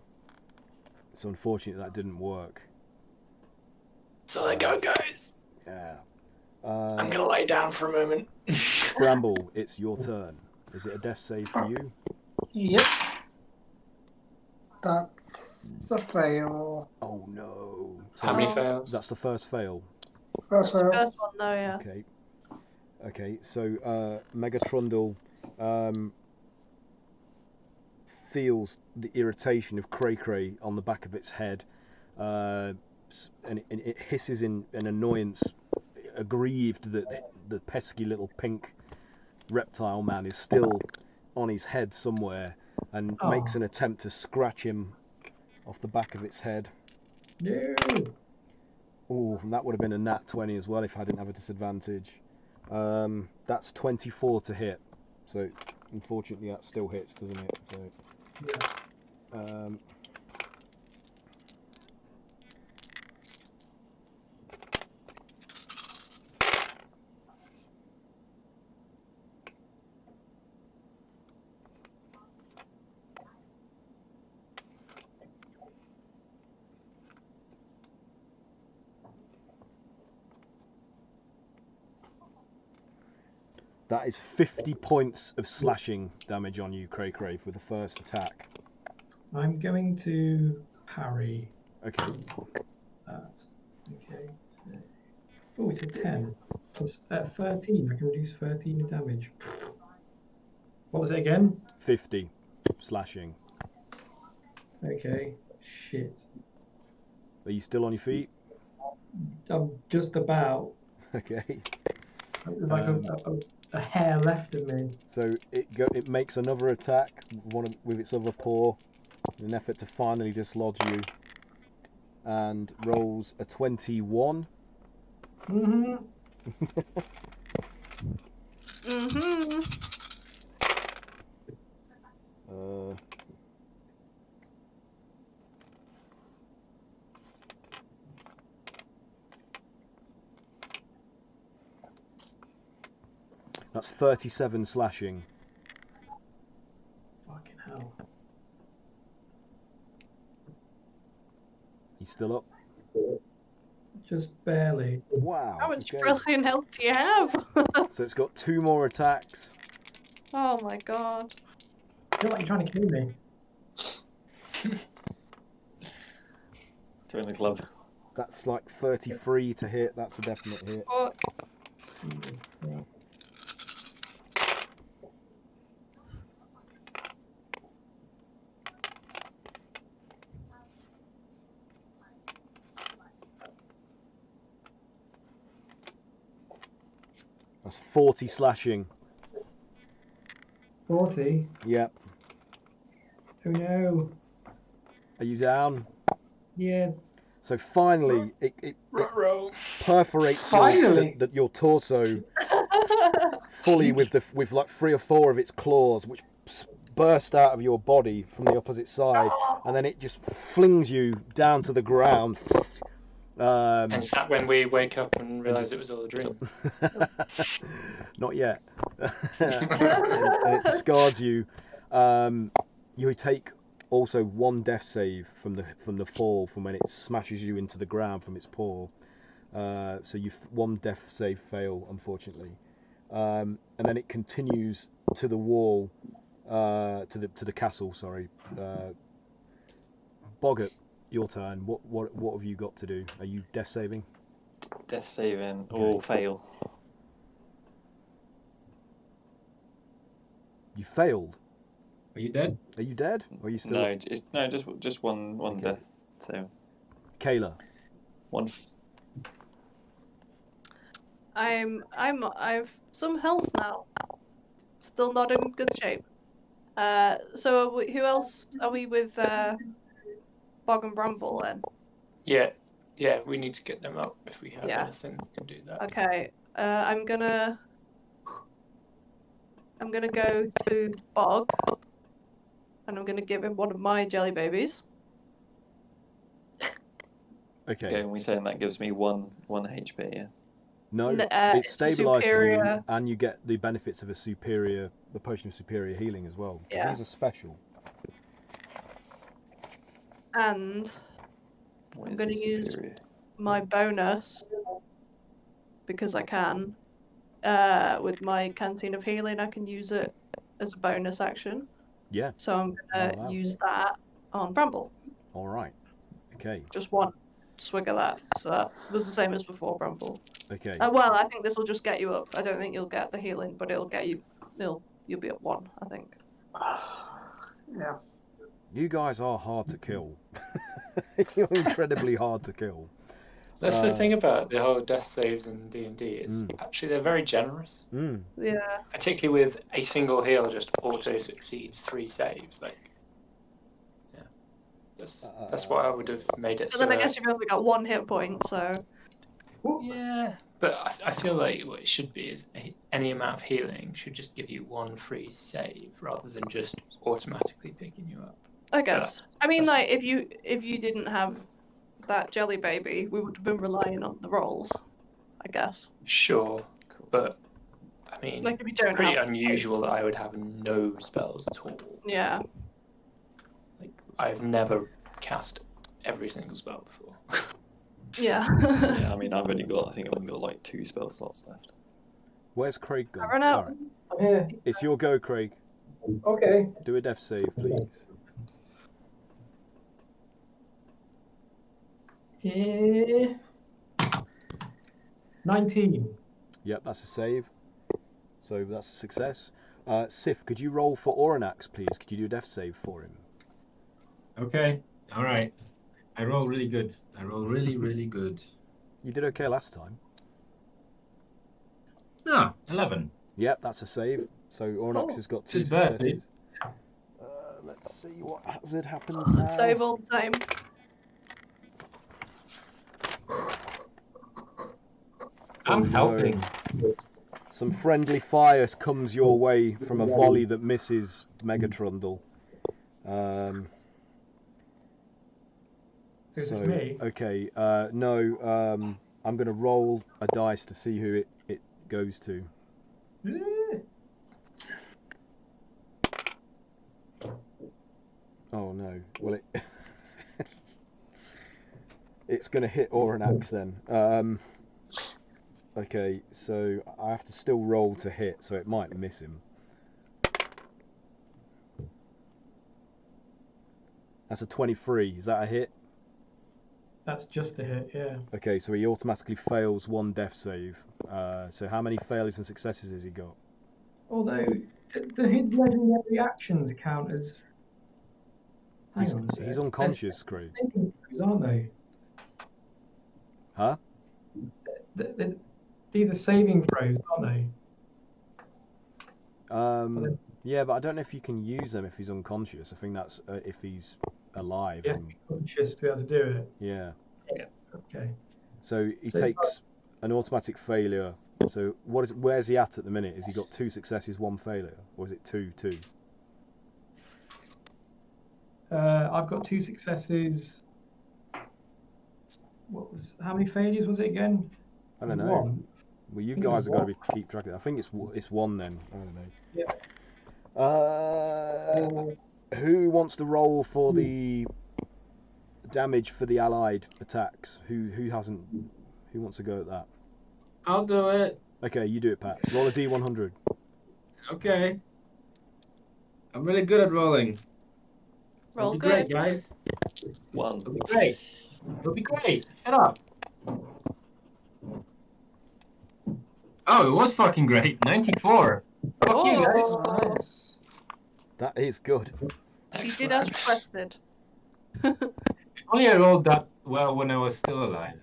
unfortunately, that didn't work.
So there go, guys.
Yeah.
I'm gonna lay down for a moment.
Bramble, it's your turn. Is it a death save for you?
Yep. That's a fail.
Oh no. So
How many fails?
that's the first fail.
First
That's the
fail.
first one, though, yeah.
Okay. Okay, so Mega Trundle feels the irritation of Cray Cray on the back of its head, and it hisses in an annoyance, aggrieved that the pesky little pink reptile man is still on his head somewhere, and makes an attempt to scratch him off the back of its head.
No.
Oh, that would have been a nat 20 as well if I didn't have a disadvantage. That's 24 to hit. So, unfortunately, that still hits, doesn't it? So,
Yes.
that is 50 points of slashing damage on you, Cray Cray, with the first attack.
I'm going to parry
Okay.
that. Okay. So... Oh, it's a 10. Plus 13. I can reduce 13 in damage. What was it again?
50 slashing.
Okay. Shit.
Are you still on your feet?
I'm just about.
Okay.
Like a hair left of me.
So it makes another attack with its other paw in an effort to finally dislodge you, and rolls a 21.
Mm-hmm.
Mm-hmm.
That's 37 slashing.
Fucking hell.
You still up?
Just barely.
Wow.
How much
okay.
brilliant health do you have?
So it's got 2 more attacks.
Oh my god.
I feel like you're trying to kill me.
Join the club.
That's like 33 to hit. That's a definite hit.
Oh,
That's 40 slashing.
40?
Yep.
Oh no.
Are you down?
Yes.
So finally, it
Roll.
perforates
Finally.
your torso fully with like 3 or 4 of its claws, which burst out of your body from the opposite side, and then it just flings you down to the ground.
And is that when we wake up and realise it was all a dream?
Not yet. and it discards you. You take also 1 death save from the fall, from when it smashes you into the ground from its paw. So you've 1 death save fail, unfortunately. And then it continues to the wall, to the castle. Sorry, Boggart, your turn. What have you got to do? Are you death saving?
Death saving or fail.
You failed.
Are you dead?
Are you dead? Or are you still?
No, just one
Okay.
death. So
Kayla.
one.
I've some health now. Still not in good shape. So who else are we with? Bog and Bramble then.
Yeah, we need to get them up if we have
Yeah.
anything that can do that.
Okay. I'm gonna I'm going to go to Bog, and I'm going to give him one of my jelly babies.
Okay.
Okay, and we saying that gives me one HP, yeah?
No,
N-
it
it's a
stabilizes you,
superior-
and you get the benefits of the potion of superior healing as well. 'Cause
Yeah.
these are special.
And
What
I'm
is
going
a
to use
superior?
my bonus, because I can, with my Canteen of Healing, I can use it as a bonus action.
Yeah.
So I'm going to
Oh, wow.
use that on Bramble.
All right. Okay.
Just one swig of that. So that was the same as before, Bramble.
Okay.
Well, I think this will just get you up. I don't think you'll get the healing, but it'll get you. You'll be up 1, I think.
Yeah.
You guys are hard to kill. You're incredibly hard to kill.
That's the thing about the whole death saves in D&D is actually they're very generous.
Mm.
Yeah.
Particularly with a single heal just auto succeeds 3 saves. Like, yeah, that's why I would have made it.
But then I guess you've only got 1 hit point, so.
Yeah, but I feel like what it should be is any amount of healing should just give you 1 free save rather than just automatically picking you up.
I guess. I mean,
that's-
like if you didn't have that jelly baby, we would have been relying on the rolls. I guess.
Sure, but I mean,
Like if you
it's
don't
pretty
have.
unusual that I would have no spells at all.
Yeah.
Like I've never cast every single spell before.
Yeah.
Yeah, I mean, I've only got like 2 spell slots left.
Where's Craig gone?
I run out.
All right.
I'm here.
It's your go, Craig.
Okay.
Do a death save, please.
Here. 19.
Yep, that's a save. So that's a success. Sif, could you roll for Oranax, please? Could you do a death save for him?
Okay. All right. I roll really good. I roll really, really good.
You did okay last time.
Ah, 11.
Yep, that's a save. So Oranax
Oh.
has got 2
Just bad,
successes. Let's see what hazard happens now.
Save all the time.
I'm
no.
helping.
Some friendly fire comes your way from a volley that misses Mega Trundle.
Is this me?
Okay, no, I'm going to roll a dice to see who it goes to. Oh no, well it... it's going to hit Oranax then. Okay, so I have to still roll to hit, so it might miss him. That's a 23, is that a hit?
That's just a hit, yeah.
Okay, so he automatically fails 1 death save. So how many failures and successes has he got?
Although, do his legendary actions count as... Hang on a sec.
He's unconscious, Craig.
They're saving throws, aren't they?
Huh?
These are saving throws, aren't they?
Yeah, but I don't know if you can use them if he's unconscious. I think that's if he's alive.
You have to be conscious to be able to do it.
Yeah.
Okay.
So he
So
takes an automatic failure. So where's he at the minute? Has he got 2 successes, 1 failure? Or is it 2?
I've got 2 successes. How many failures was it again?
I don't know.
1.
Well, you
I think
guys
it's
have got to
one.
keep track of it. I think it's 1 then. I don't know.
Yeah.
Who wants to roll for the damage for the allied attacks? Who wants to go at that?
I'll do it.
Okay, you do it, Pat. Roll a D100.
Okay. I'm really good at rolling.
Roll
It'll be great,
good.
guys.
1.
It'll be great. It'll be great. Shut up. Oh, it was fucking great. 94. Fuck you guys.
Oh,
Nice.
That is good.
you did as requested.
Only I rolled that well when I was still alive.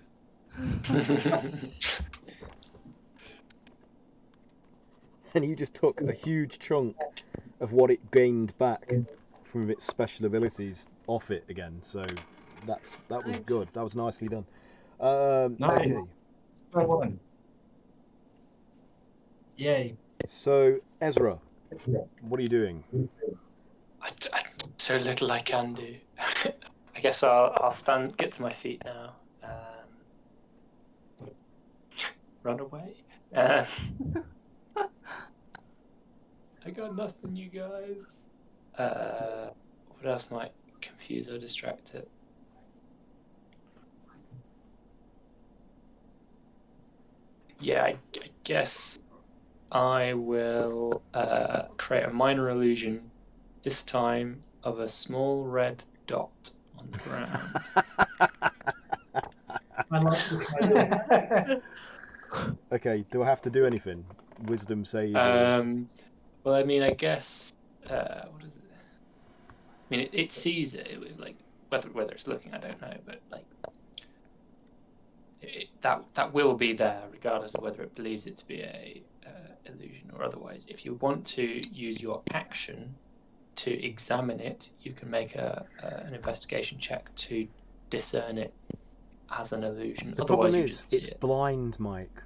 And you just took a huge chunk of what it gained back from its special abilities off it again. So that was
Nice.
good. That was nicely done.
Nice.
Okay.
Square one. Yay.
So Ezra, What are you doing?
So little I can do. I guess I'll get to my feet now. Run away. I got nothing, you guys. What else might confuse or distract it? Yeah, I guess I will create a minor illusion, this time of a small red dot on the ground.
I like this.
Okay, do I have to do anything? Wisdom save?
Well, I mean, I guess what is it? I mean, it sees it. Like whether it's looking, I don't know, but like that will be there, regardless of whether it believes it to be a illusion or otherwise. If you want to use your action to examine it, you can make an investigation check to discern it as an illusion.
The
Otherwise,
problem
you
is,
just see
it's
it.
blind, Mike.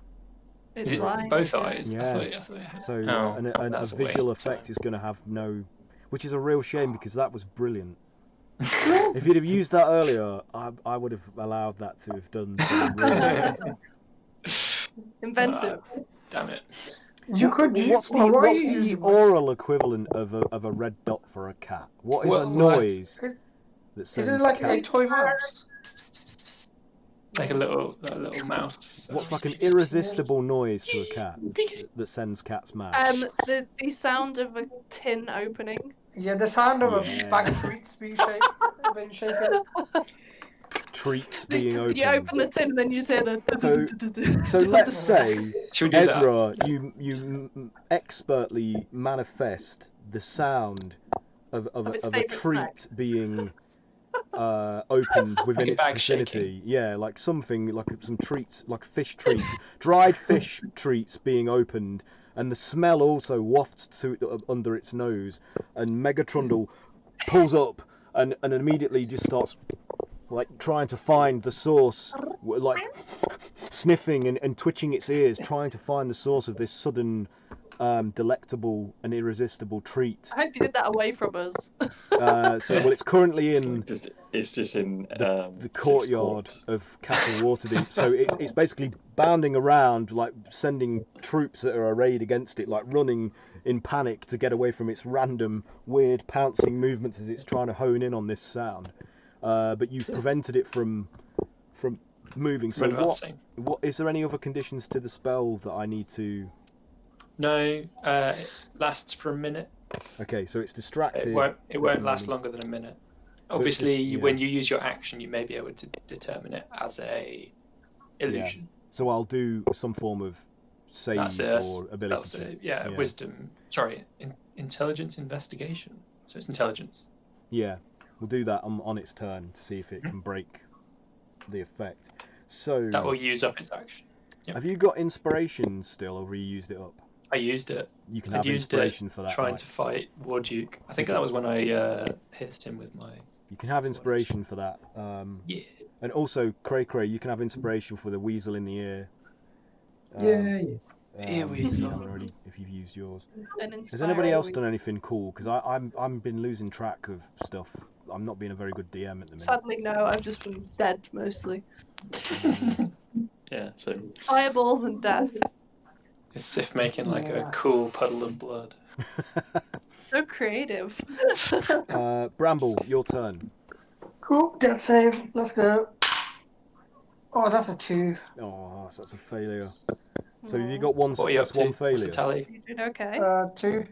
It's
Is it
blind.
both eyes?
Yeah.
I thought it had...
So
Oh,
a
that's a
visual
waste of
effect
time.
is going to have no... Which is a real shame, because that was brilliant. If you'd have used that earlier, I would have allowed that to have done something really
Inventive.
Damn it.
You could use.
What's the,
What are
what's
you
the
using?
oral equivalent of a red dot for a cat? What is a
Well,
noise
Is
that
is
sends
it like a
cats?
toy mouse?
Like a little mouse.
What's like an irresistible noise to a cat that sends cats mad?
The sound of a tin opening.
Yeah, the sound of
Yeah.
a bag of treats being shaken.
Treats being opened.
You open the tin and then you say the.
So let's say,
Should we do that?
Ezra, you expertly manifest the sound of
his
a
favourite
treat
snack.
being opened within
Like a
its
bag
vicinity. Yeah, like something, like some treats, like fish treat, dried fish treats being opened, and the smell also wafts to under its nose, and Trundle pulls up and immediately just starts like trying to find the source, like sniffing and twitching its ears, trying to find the source of this sudden delectable and irresistible treat.
I hope you did that away from us.
Well, it's currently in
It's just in
the
Sif's
courtyard
corpse.
of Castle Waterdeep. So it's basically bounding around, like sending troops that are arrayed against it, like running in panic to get away from its random, weird, pouncing movements as it's trying to hone in on this sound. But you've prevented it from moving. So what is there any other conditions to the spell that I need to?
No, it lasts for a minute.
Okay, so it's distracted.
It won't last longer than a minute. Obviously, when you use your action, you may be able to determine it as a illusion.
So I'll do some form of save or ability.
Wisdom. Sorry, intelligence investigation. So it's intelligence.
Yeah, we'll do that on its turn to see if it can break the effect. So
that will use up its action. Yep.
Have you got inspiration still, or have you used it up?
I used it.
You can have inspiration for that.
Trying to fight War Duke. I think that was when I pierced him with my.
You can have inspiration for that.
Yeah.
And also, Cray, you can have inspiration for the weasel in the ear.
Weasel.
Already, if you've used yours. Has
Has
anybody else done anything cool? Because I'm been losing track of stuff. I'm not being a very good DM at the minute.
Sadly, no. I've just been dead mostly.
Yeah, so
Fireballs and death.
Is Sif making like a cool puddle of blood?
So creative.
Bramble, your turn.
Cool, death save. Let's go. Oh, that's a 2.
Oh, that's a failure. So have you got one success, one
What's the
failure?
tally?
You doing okay?
2.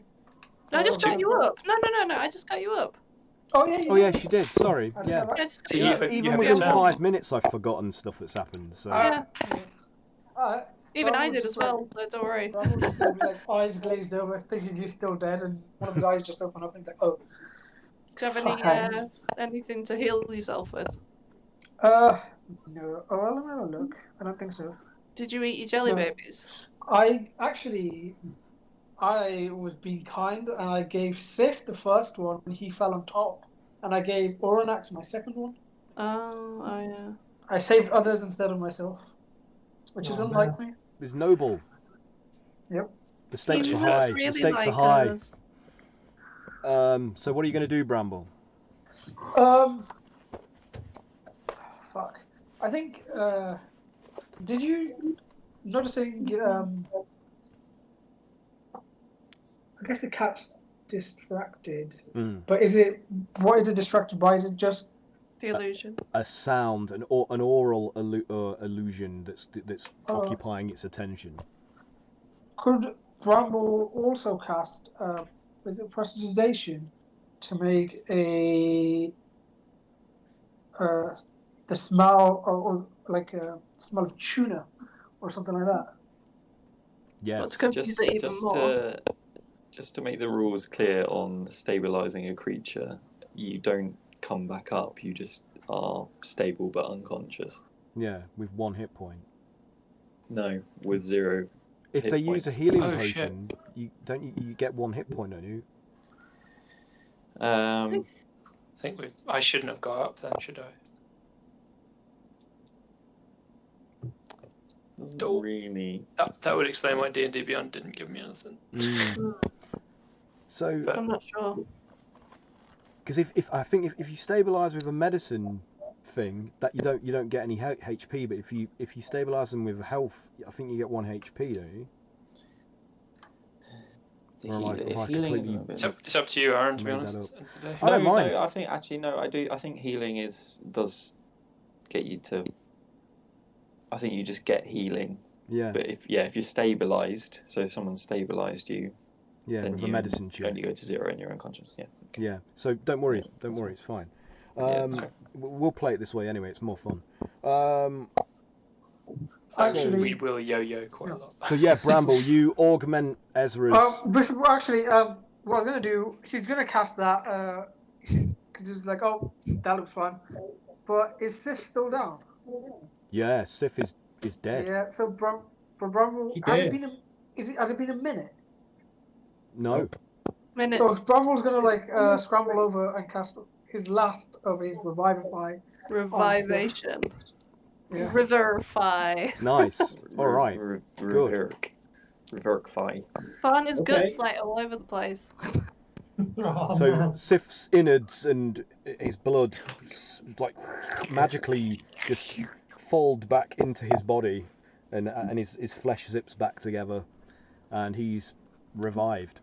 No, I just got you up. No. I just got you up.
Oh yeah.
Oh yeah, she did. Sorry.
I didn't
Yeah.
know that.
I just got
So
you
you
up.
have-
Even
have
within
your turn.
5 minutes, I've forgotten stuff that's happened. So
Yeah.
Alright.
Even I
Bramble
did
just
as well, so don't worry.
Bramble just gonna be like eyes glazed over, thinking he's still dead, and one of his eyes just open up and he's like, oh.
Do you have anything to heal yourself with?
No. Oh, well, let me have a look. I don't think so.
Did you eat your jelly
No.
babies?
I was being kind, and I gave Sif the first one, and he fell on top. And I gave Oranax my second one.
Oh yeah.
I saved others instead of myself, which is unlike me.
it's noble.
Yep.
The stakes
He
are
looks
high. The
really
stakes are
like
high.
us.
So what are you going to do, Bramble?
Fuck. I think. Did you noticing? I guess the cat's distracted. But is it? What is it distracted by? Is it just
The illusion.
A sound, an oral illusion that's occupying its attention.
Could Bramble also cast? Is it prestidigitation to make the smell or like a smell of tuna or something like that?
Yes.
Let's confuse it even more.
Just to make the rules clear on stabilizing a creature, you don't come back up. You just are stable but unconscious.
Yeah, with 1 hit point.
No, with 0.
If
hit
they use
points.
a healing
Oh,
potion, you get 1 hit point, don't you?
I think I shouldn't have got up then, should I?
Doesn't
Don't-
really.
That would explain why D&D Beyond didn't give me anything.
So,
I'm not sure.
because if you stabilize with a medicine thing, that you don't get any HP, but if you stabilize them with health, I think you get 1 HP, don't you?
If healing isn't a bit.
It's up to you, Aaron, to be
Made that
honest.
up.
End of the day.
I don't mind.
No, I think actually no, I do. I think healing does get you to. I think you just get healing.
Yeah.
But if you're stabilized, so if someone's stabilized you,
Yeah,
then
with
you
a medicine check.
only go to 0 and you're unconscious. Yeah. Okay.
Yeah. So don't worry,
Yeah,
it's fine.
sorry.
We'll play it this way anyway. It's more fun.
Actually,
we will yo-yo quite a lot.
So yeah, Bramble, you augment Ezra's.
Actually, what I was gonna do, he's gonna cast that because he's like, oh, that looks fun. But is Sif still down?
Yeah, Sif is dead.
Yeah. So for Bramble,
He
has
did.
it been a minute?
No.
Minutes.
So Bramble's gonna like scramble over and cast his last of his revivify.
Revivation.
Yeah.
Riverify.
Nice. All right. Good.
Reverify.
Fun is good.
Okay.
It's like all over the place.
Oh,
So
man.
Sif's innards and his blood like magically just fold back into his body, and his flesh zips back together, and he's revived.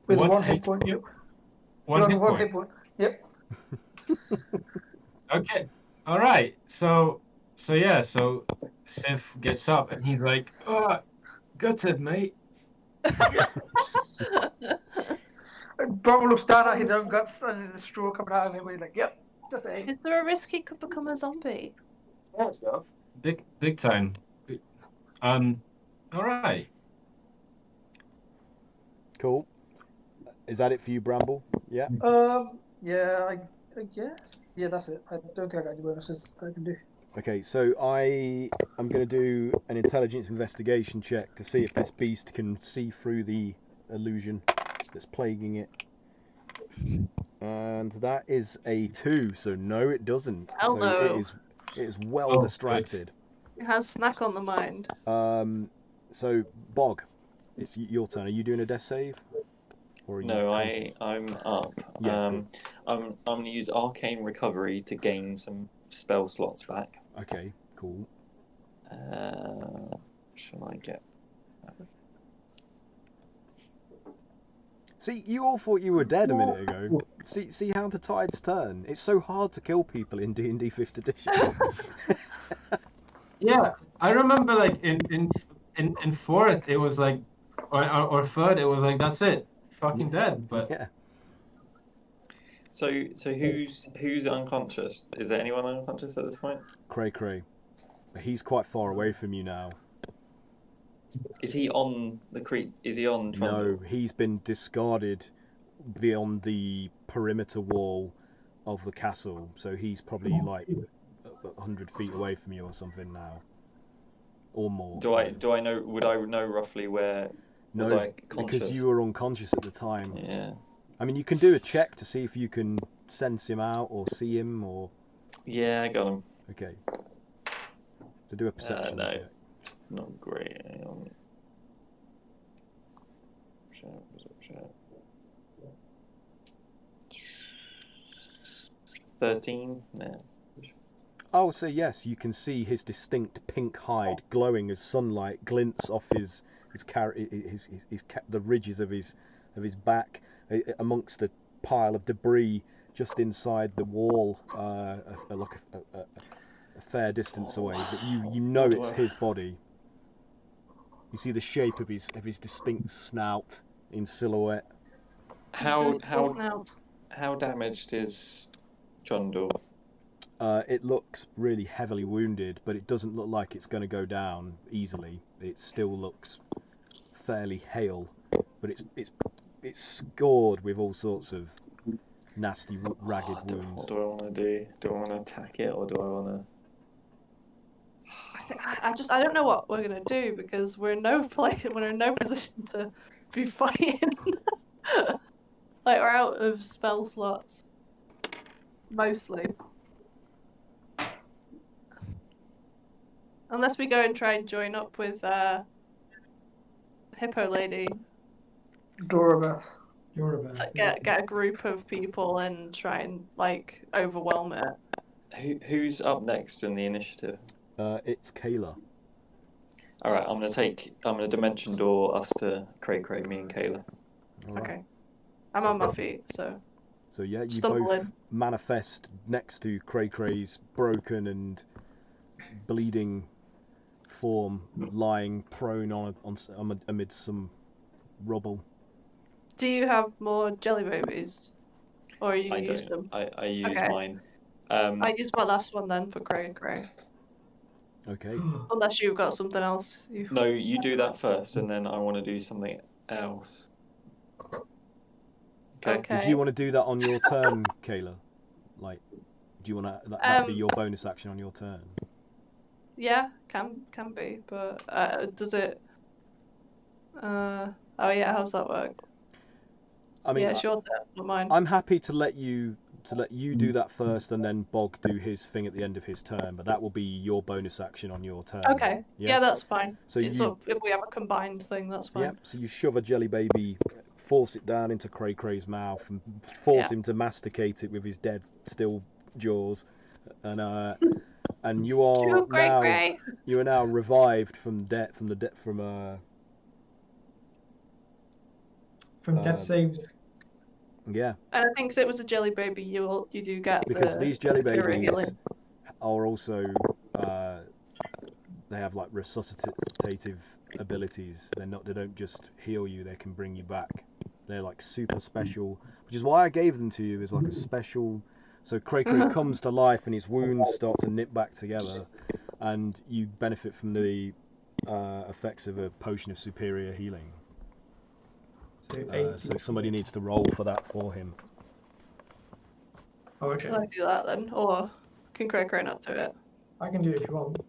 With
One
1
hit
hit point.
point.
Yep.
One hit
One
point.
hit point. Yep.
Okay. All right. So Sif gets up and he's like, "Oh, gutted, mate."
Bramble looks down at his own guts and there's a straw coming out of him. He's like, yep, just saying.
Is there a risk he could become a zombie?
Yeah, stuff. Big time. All right.
Cool. Is that it for you, Bramble? Yeah.
Yeah, I guess. Yeah, that's it. I don't think I got any bonuses that I can do.
Okay, so I am going to do an intelligence investigation check to see if this beast can see through the illusion that's plaguing it. And that is a 2, so no, it doesn't.
Hell
so
no.
it is well
Oh,
distracted.
It has snack on the mind.
So Bog, it's your turn. Are you doing a death save? Or are you
No,
conscious?
I'm up.
Yeah,
I'm going to use Arcane Recovery to gain some spell slots back.
Okay, cool.
Shall I get?
See, you all thought you were dead a minute ago. See how the tides turn. It's so hard to kill people in D&D 5th edition.
Yeah, I remember like in fourth it was like, or third it was like that's it, fucking dead. But
Yeah.
So who's unconscious? Is there anyone unconscious at this point?
Cray. He's quite far away from you now.
Is he on the creek? Is he on Trundle?
No, he's been discarded beyond the perimeter wall of the castle, so he's probably like 100 feet away from you or something now, or more.
Do I know? Would I know roughly where? Was
No,
I conscious?
because you were unconscious at the time.
Yeah.
I mean, you can do a check to see if you can sense him out or see him, or
Yeah, I got him.
okay. To do a perception
no.
check.
It's not great. Hang on. Perception. 13. Yeah.
Oh, so yes, you can see his distinct pink hide glowing as sunlight glints off the ridges of his back amongst a pile of debris just inside the wall, like a fair distance away. But you know it's his body. You see the shape of his distinct snout in silhouette.
How
Snout.
damaged is Trundle?
It looks really heavily wounded, but it doesn't look like it's going to go down easily. It still looks fairly hale, but it's scored with all sorts of nasty, ragged wounds.
What do I want to do? Do I want to attack it, or do I want
I don't know what we're gonna do because we're in no position to be fighting. Like we're out of spell slots, mostly. Unless we go and try and join up with Hippo Lady,
Dorabeth.
to get a group of people and try and like overwhelm it.
Who's up next in the initiative?
It's Kayla.
All right, I'm gonna dimension door us to Cray, me and Kayla.
All right.
Okay. I'm on my feet, so.
So yeah, you
Stumble
both
in.
manifest next to Cray's broken and bleeding form, lying prone amid some rubble.
Do you have more jelly babies? Or you
I
use
don't.
them?
I use
Okay.
mine.
I used my last one then for Cray.
Okay.
Unless you've got something else.
No, you do that first, and then I want to do something else. Okay.
Did you want to do that on your turn, Kayla? Like, do you want to that be your bonus action on your turn?
Yeah, can be, but does it? Oh yeah, how's that work?
I mean,
Yeah, it's your turn, not mine.
I'm happy to let you do that first, and then Bog do his thing at the end of his turn. But that will be your bonus action on your turn.
Okay. Yeah, that's fine.
So
It's up, if we have a combined thing, that's fine.
Yep. So you shove a jelly baby, force it down into Cray's mouth, and force him to masticate it with his dead, still jaws, and you are now revived from death
death saves.
Yeah.
And I think 'cause it was a jelly baby, you do get
Because these jelly babies
healing.
are also they have like resuscitative abilities. They don't just heal you, they can bring you back. They're like super special, which is why I gave them to you as like a special. So Cray comes to life and his wounds start to knit back together, and you benefit from the effects of a potion of superior healing. So somebody needs to roll for that for him.
Oh, okay.
Shall I do that then? Or can Cray not do it?
I can do it if you want.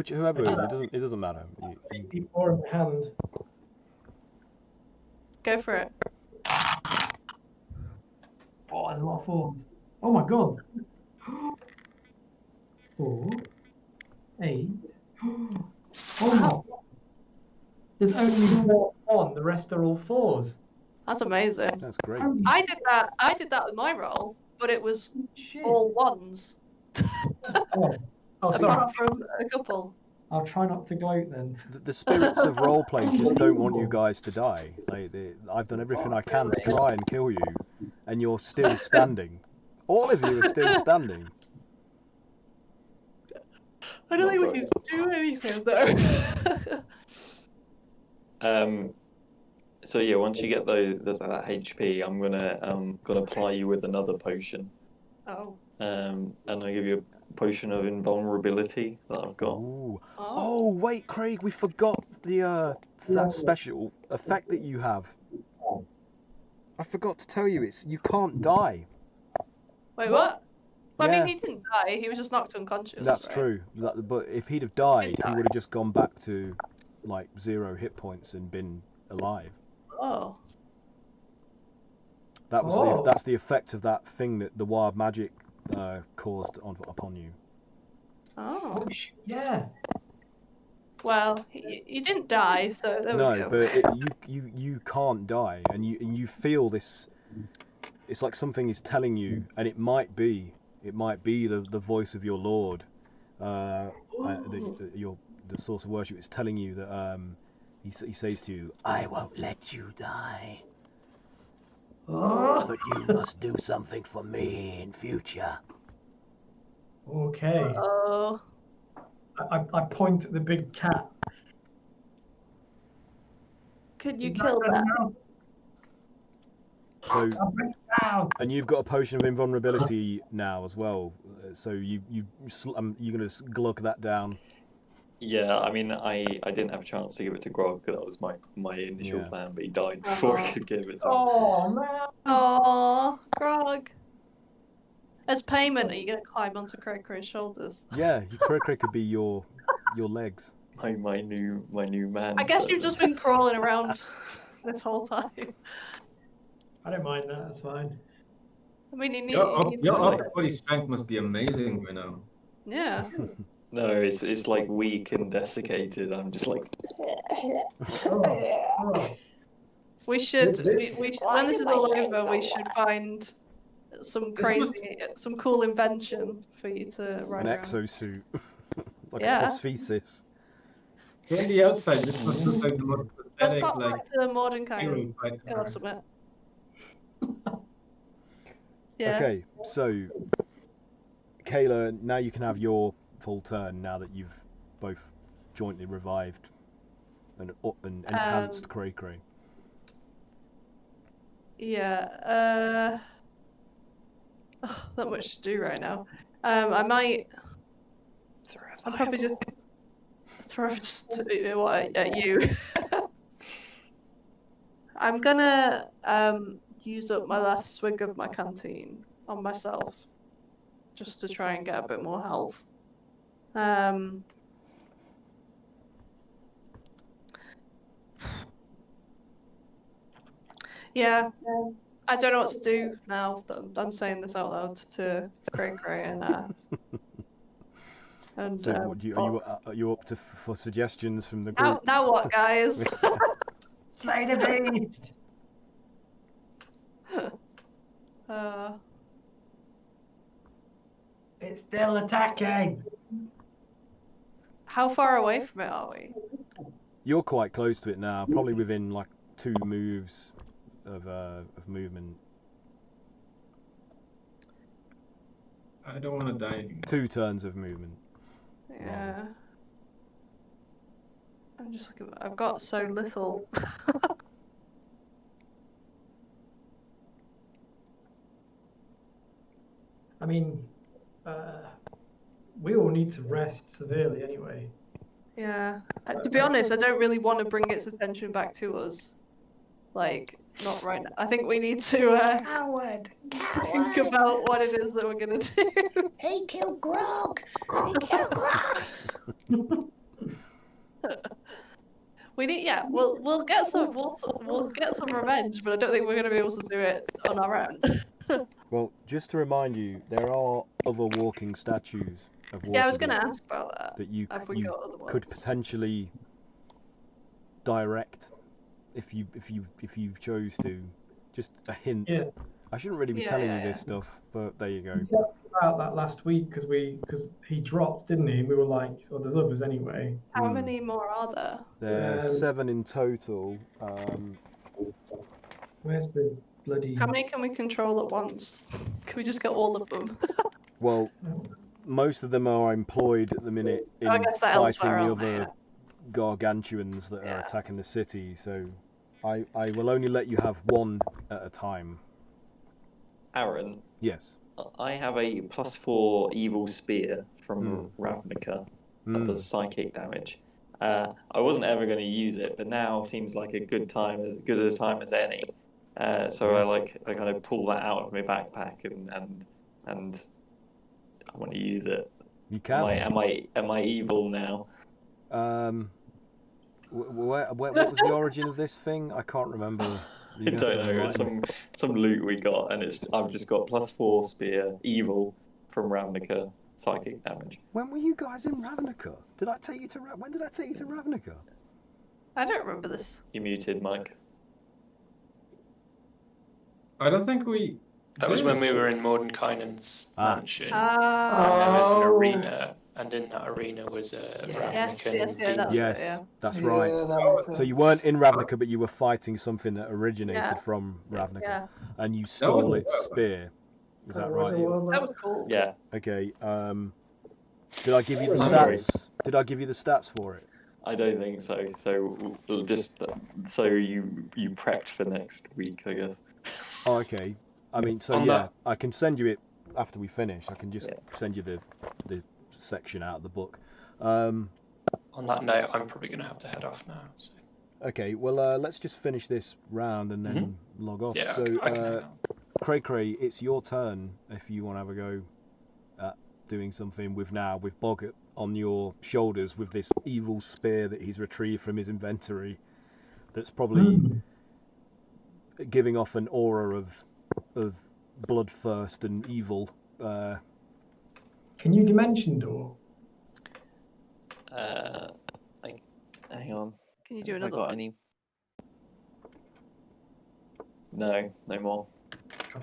Whoever, it doesn't matter.
Keep more in my hand.
Go for it.
Oh, there's a lot of fours. Oh my god. 4, 8. Oh my. There's only 1. The rest are all 4s.
That's amazing.
That's great.
I did that with my roll, but it was
Shit.
all 1s.
Oh, sorry.
Apart from a couple.
I'll try not to gloat then.
The spirits of roleplay just don't want you guys to die. I've done everything I can to try and kill you, and you're still standing. All of you are still standing.
I don't think we can do anything though.
So yeah, once you get that HP, I'm gonna apply you with another potion.
Oh.
And I give you a potion of invulnerability that I've got.
Ooh. Oh wait, Craig, we forgot the that special effect that you have. I forgot to tell you, you can't die.
Wait, what? Well, I
Yeah.
mean, he didn't die. He was just knocked unconscious.
That's
right?
true. But if he'd have died,
Didn't
he
die.
would have just gone back to like 0 hit points and been alive.
Oh.
That's the effect of that thing that the wild magic caused upon you.
Oh.
Yeah.
Well, he didn't die, so there we
No,
go.
but you can't die, and you feel this. It's like something is telling you, and it might be the voice of your lord, the source of worship is telling you that he says to you, "I won't let you die, but you must do something for me in future."
Okay.
Oh,
I point at the big cat.
could you kill that?
So,
Down.
and you've got a potion of invulnerability now as well. So you're gonna glug that down.
Yeah, I mean, I didn't have a chance to give it to Grog, because that was my initial
Yeah.
plan, but he died before I could give it to him.
Oh man.
Oh, Grog. As payment, are you going to climb onto Cray's shoulders?
Yeah, Cray could be your legs.
My new man.
I guess you've just been crawling around this whole time.
I don't mind that. That's fine.
I mean, you need.
Your upper body strength must be amazing by now.
Yeah.
No, it's like weak and desiccated. I'm just like.
We should. When this is all over, we should find some some cool invention for you to ride
An
around.
exosuit, like
Yeah.
a prosthesis.
On the outside, this must look like the most
Let's
pathetic,
pop
like
back to Mordecai.
hero fight
Go
ever.
somewhere. Yeah.
Okay, so Kayla, now you can have your full turn now that you've both jointly revived and enhanced Cray.
Yeah. Not much to do right now. I might. I'll probably just throw what at you. I'm gonna use up my last swig of my canteen on myself, just to try and get a bit more health. Yeah, I don't know what to do now that I'm saying this out loud to Cray and
So, are you up for suggestions from the group?
now what, guys?
Slay the beast. It's still attacking.
How far away from it are we?
You're quite close to it now, probably within like 2 moves of movement.
I don't want to die anymore.
2 turns of movement.
Yeah. I'm just looking. I've got so little.
I mean, we all need to rest severely anyway.
Yeah. To be honest, I don't really want to bring its attention back to us. Like, not right now. I think we need to
Coward!
think about what it is that we're gonna do.
He killed Grog! He killed Grog!
We need, yeah. We'll get some. We'll get some revenge, but I don't think we're gonna be able to do it on our own.
Well, just to remind you, there are other walking statues of
Yeah, I was
Waterdeep
gonna ask about that.
that you
Have we got other
could
ones?
potentially direct if you chose to. Just a hint.
Yeah.
I shouldn't really be telling you this stuff, but there you go.
We talked about that last week because he dropped, didn't he? And we were like, "Oh, there's others anyway."
How many more are there?
There are 7 in total.
Where's the bloody?
How many can we control at once? Can we just get all of them?
Well, most of them are employed at the minute in
I guess that
fighting
elsewhere,
the
aren't they?
other gargantuans that are
Yeah.
attacking the city. So I will only let you have 1 at a time.
Aaron,
Yes.
I have a +4 evil spear from Ravnica that does psychic damage. I wasn't ever going to use it, but now seems like a good a time as any. So I kind of pull that out of my backpack and I want to use it.
You can.
Am I evil now?
What was the origin of this thing? I can't remember.
I don't know. It's some loot we got, and I've just got +4 spear evil from Ravnica. psychic damage.
When were you guys in Ravnica? Did I take you to when did I take you to Ravnica?
I don't remember this.
You muted, Mike.
I don't think we.
That was
did.
when we were in Mordenkainen's mansion. And there was an arena, and in that arena was a
Yes,
Ravnican
yes, yeah, that was
demon.
Yes,
it, yeah.
that's
Yeah,
right.
that makes sense.
So you weren't in Ravnica, but you were fighting something that originated
Yeah.
from Ravnica,
Yeah,
and you stole
wasn't
its spear. Is that
was
right?
a whirlwind.
that was cool.
Yeah.
Okay. Did I give you the
I'm sorry.
stats? Did I give you the stats for it?
I don't think so. So just so you prepped for next week, I guess.
Oh, okay. I mean, so
On
yeah,
that-
I can send you it after we finish. I can just
Yeah.
send you the section out of the book.
On that note, I'm probably going to have to head off now. So.
Okay. Well, let's just finish this round and then log off.
Yeah,
So,
I can hang out.
Cray, it's your turn if you want to have a go at doing something with Boggart on your shoulders with this evil spear that he's retrieved from his inventory. That's probably giving off an aura of bloodthirst and evil.
Can you dimension door?
Hang on.
Can you do
Have I
another
got
one?
any? No more.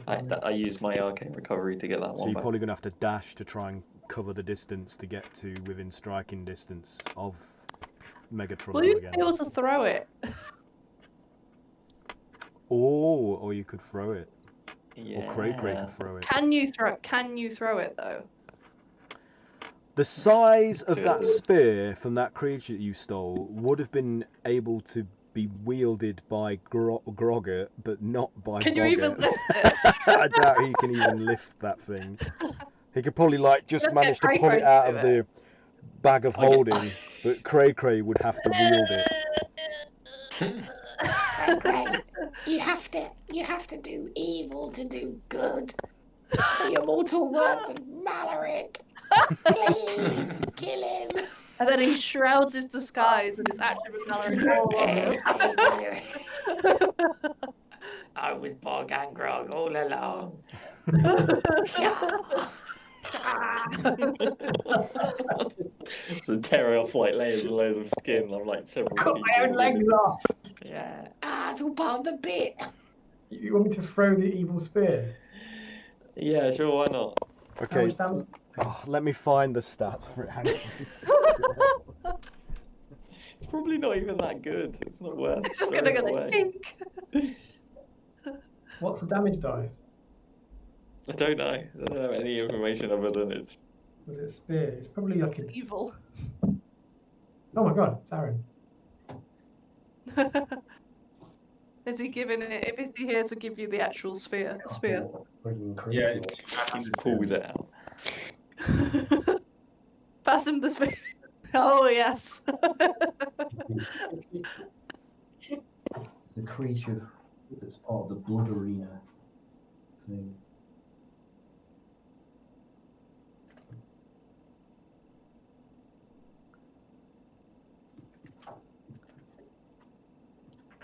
I used my arcane recovery to get that
So
one
you're
back.
probably going to have to dash to try and cover the distance to get to within striking distance of Mega
Will
Trundle
you
again.
be able to throw it?
Or you could throw it.
Yeah.
Or Cray could throw it.
Can you throw it though?
The size of
Do
that
it.
spear from that creature that you stole would have been able to be wielded by Groggart, but not by
Can you even
Boggart.
lift it?
I doubt he can even lift that thing. He could probably just
Let's
manage to
get
pull
Cray
it out
to
of
do
the bag of
I get-
holding, but Cray would have to wield it.
Great. You have to do evil to do good. The immortal words of Maloric. Please kill him.
And then he shrouds his disguise and his active gallery all over.
I was Bog and Grog all along.
So tearing off like layers and layers of skin. I'm like several
Cut
people.
my own legs off.
Yeah. It's all part of the bit.
You want me to throw the evil spear?
Yeah, sure, why not?
How
Okay,
much damage?
let me find the stats for it. Hang on.
It's probably not even that good. It's not worth
It's just gonna
throwing
go
it
like
away.
tink.
What's the damage dice?
I don't know. I don't have any information other than it's.
Was it a spear? It's probably like a.
Evil.
Oh my god, it's Aaron.
Is he giving it? Is he here to give you the actual spear? Spear.
Yeah.
He just pulls it out.
Pass him the spear. Oh yes.
It's a creature that's part of the blood arena thing.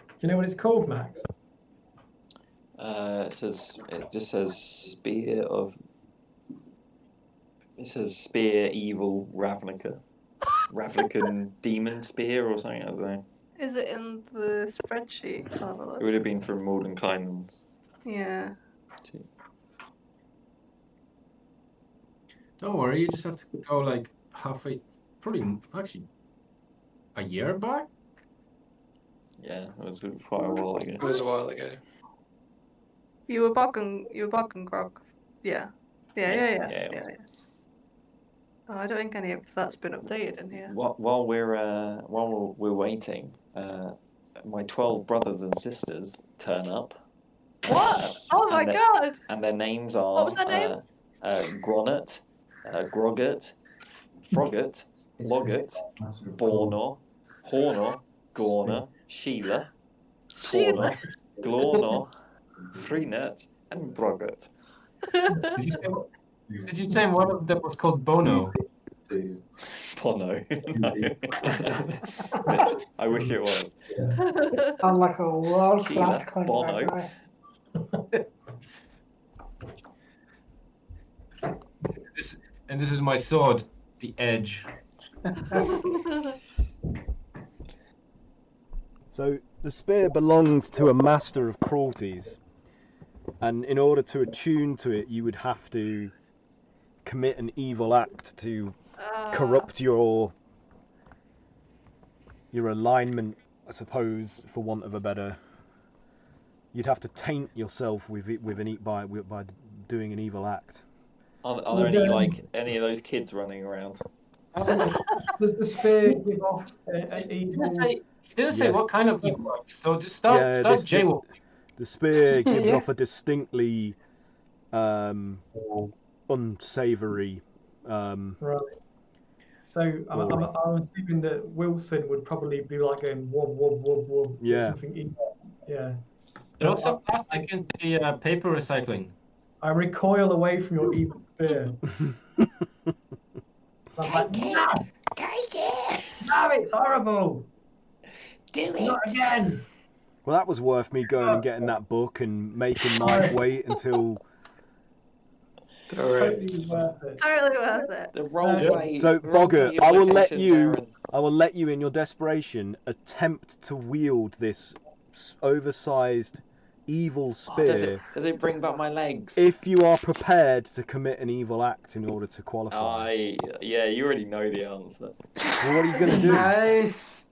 Do you know what it's called, Max?
It just says spear of. It says spear evil Ravnica. Ravnican demon spear or something, I don't know.
Is it in the spreadsheet? I'll have a
It
look.
would have been from Mordenkainen's.
Yeah.
Don't worry, you just have to go like halfway, probably actually a year back.
Yeah, it was quite a while ago.
It was a while ago.
You were Boggan Grog. Yeah. Yeah.
it was.
Oh, I don't think any of that's been updated in here.
While we're waiting, my 12 brothers and sisters turn up.
What? Oh my
and their-
god!
And their names are.
What was their names?
Gronnet, Groggart, Froggart, Loggart, Bornor, Hornor, Gorner, Sheila,
Sheila.
Tornor, Glornor, Freenet, and Broggart.
Did you say one of them was called Bono?
Bono. No. I wish it was.
I'm like a world-class
Sheila, Bono.
guy.
and this is my sword, the edge.
So the spear belonged to a master of cruelties, and in order to attune to it, you would have to commit an evil act to corrupt your alignment, I suppose, for want of a better. You'd have to taint yourself with by doing an evil act.
Are there any of those kids running around?
Does the spear give off an evil?
He didn't say what kind of evil act, so just stop jaywalking.
The spear gives off a distinctly unsavoury.
Right. So I'm assuming that Wilson would probably be like going wob wob wob wob.
Yeah.
Something evil. Yeah.
There's also plastic in the paper recycling.
I recoil away from your evil spear.
Take it! Take it!
No, it's horrible!
Do it!
Not again!
Well, that was worth me going and getting that book and making Mike wait until.
Totally worth it.
Totally worth it.
The roleplay.
So Boggart, I will let
Aaron.
you, in your desperation, attempt to wield this oversized evil spear.
Does it bring back my legs?
If you are prepared to commit an evil act in order to qualify.
Yeah, you already know the answer.
Well, what are you going to do?
Nice.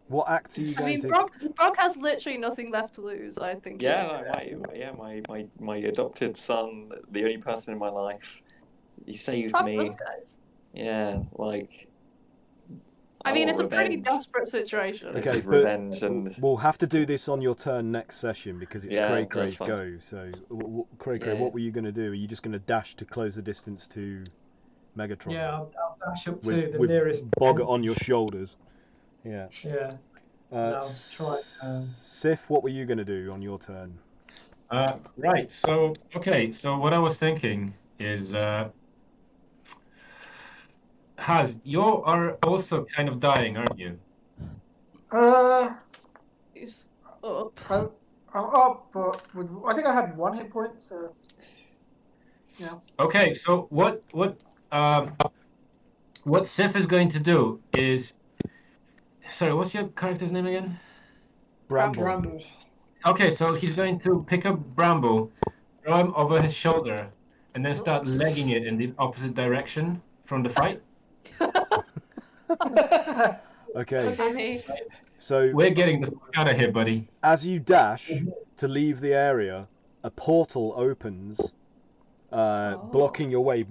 What act are you going to?
Brock has literally nothing left to lose, I think.
My adopted son, the only person in my life, he saved me.
Guys.
Yeah, like.
I mean, it's a pretty
revenge.
desperate situation.
This
Okay,
is
but
revenge, and
we'll have to do this on your turn next session because it's Cray Cray's
that's fine.
go. So, Cray Cray, what were you going to do? Are you just going to dash to close the distance to Megatron?
Yeah, I'll dash up to
with,
the
with
nearest.
Boggart on your shoulders. Yeah.
Yeah. I'll try.
Sif, what were you going to do on your turn?
Right. So what I was thinking is, Haz, you are also kind of dying, aren't you?
He's up.
I'm up, but I think I had 1 hit point, so yeah.
Okay. So what Sif is going to do is, sorry, what's your character's name again?
Bramble.
Okay, so he's going to pick up Bramble, throw him over his shoulder, and then start legging it in the opposite direction from the fight.
Okay. So
we're getting the fuck out of here, buddy.
As you dash to leave the area, a portal opens, blocking your way,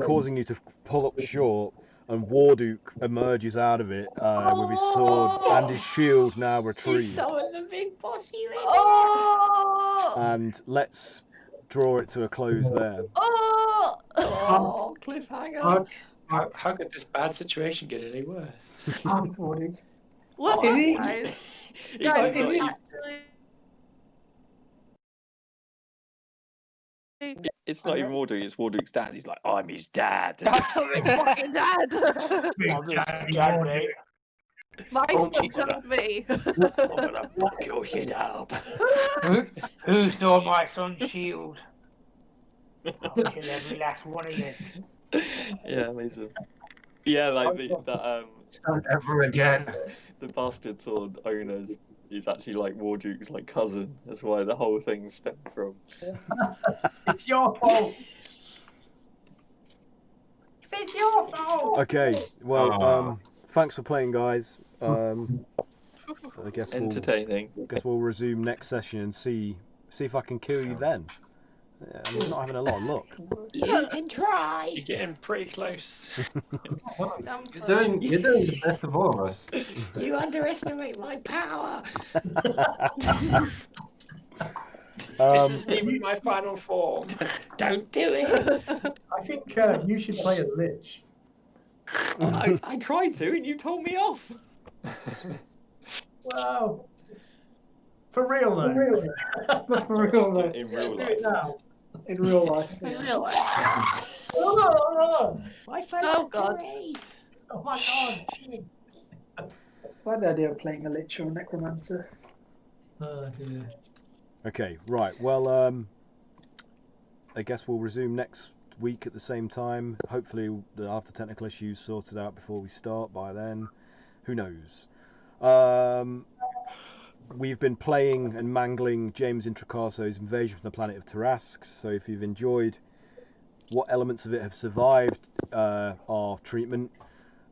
causing you to pull up short. And Warduke emerges out of it with his sword and his shield now retrieved.
You summoned the big boss, you idiot!
And let's draw it to a close there.
Oh, cliffhanger!
How could this bad situation get any worse?
What?
Is he?
Guys,
It's not even Warduke, it's Warduke's dad. He's like, I'm his dad.
I'm his fucking dad. My son told me.
I'm gonna fuck your shit up.
Who stole my son's shield? I'll kill every last one of you.
Yeah, amazing. Yeah, like
Don't ever again.
The bastard sword owners is actually like Warduke's like cousin. That's why the whole thing stemmed from.
It's your fault. It's your fault.
Okay, well, thanks for playing, guys. I guess
entertaining.
We'll resume next session and see if I can kill you then. Yeah, I'm not having a lot of luck.
You can try.
You're getting pretty close.
You're doing the best of all of us.
You underestimate my power.
This isn't even my final form.
Don't do it.
I think you should play a lich.
I tried to, and you told me off.
Wow. For real though.
For real though.
In real
Do it
life.
now.
In real life.
In real life.
Oh,
My favourite
God.
tree.
oh my god.
I like the idea of playing a lich or a necromancer.
Oh dear.
Okay, right. Well, I guess we'll resume next week at the same time. Hopefully, after technical issues sorted out before we start by then. Who knows? We've been playing and mangling James Introcaso's Invasion from the Planet of Terrasques. So if you've enjoyed what elements of it have survived our treatment,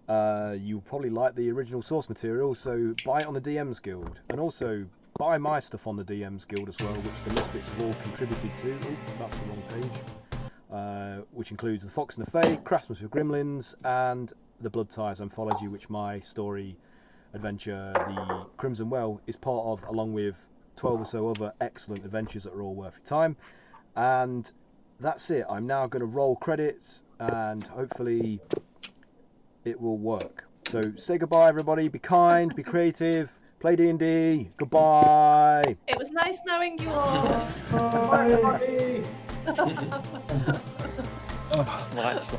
you'll probably like the original source material. So buy it on the DMs Guild, and also buy my stuff on the DMs Guild as well, which the Misfits have all contributed to. Oh, that's the wrong page. Which includes The Fox and the Fae, Craftsman's with Gremlins, and the Blood Ties Anthology, which my story adventure, The Crimson Well, is part of, along with 12 or so other excellent adventures that are all worth your time. And that's it. I'm now going to roll credits, and hopefully it will work. So say goodbye, everybody. Be kind, be creative, play D&D. Goodbye.
It was nice knowing you all.
Bye, everybody.
Smart.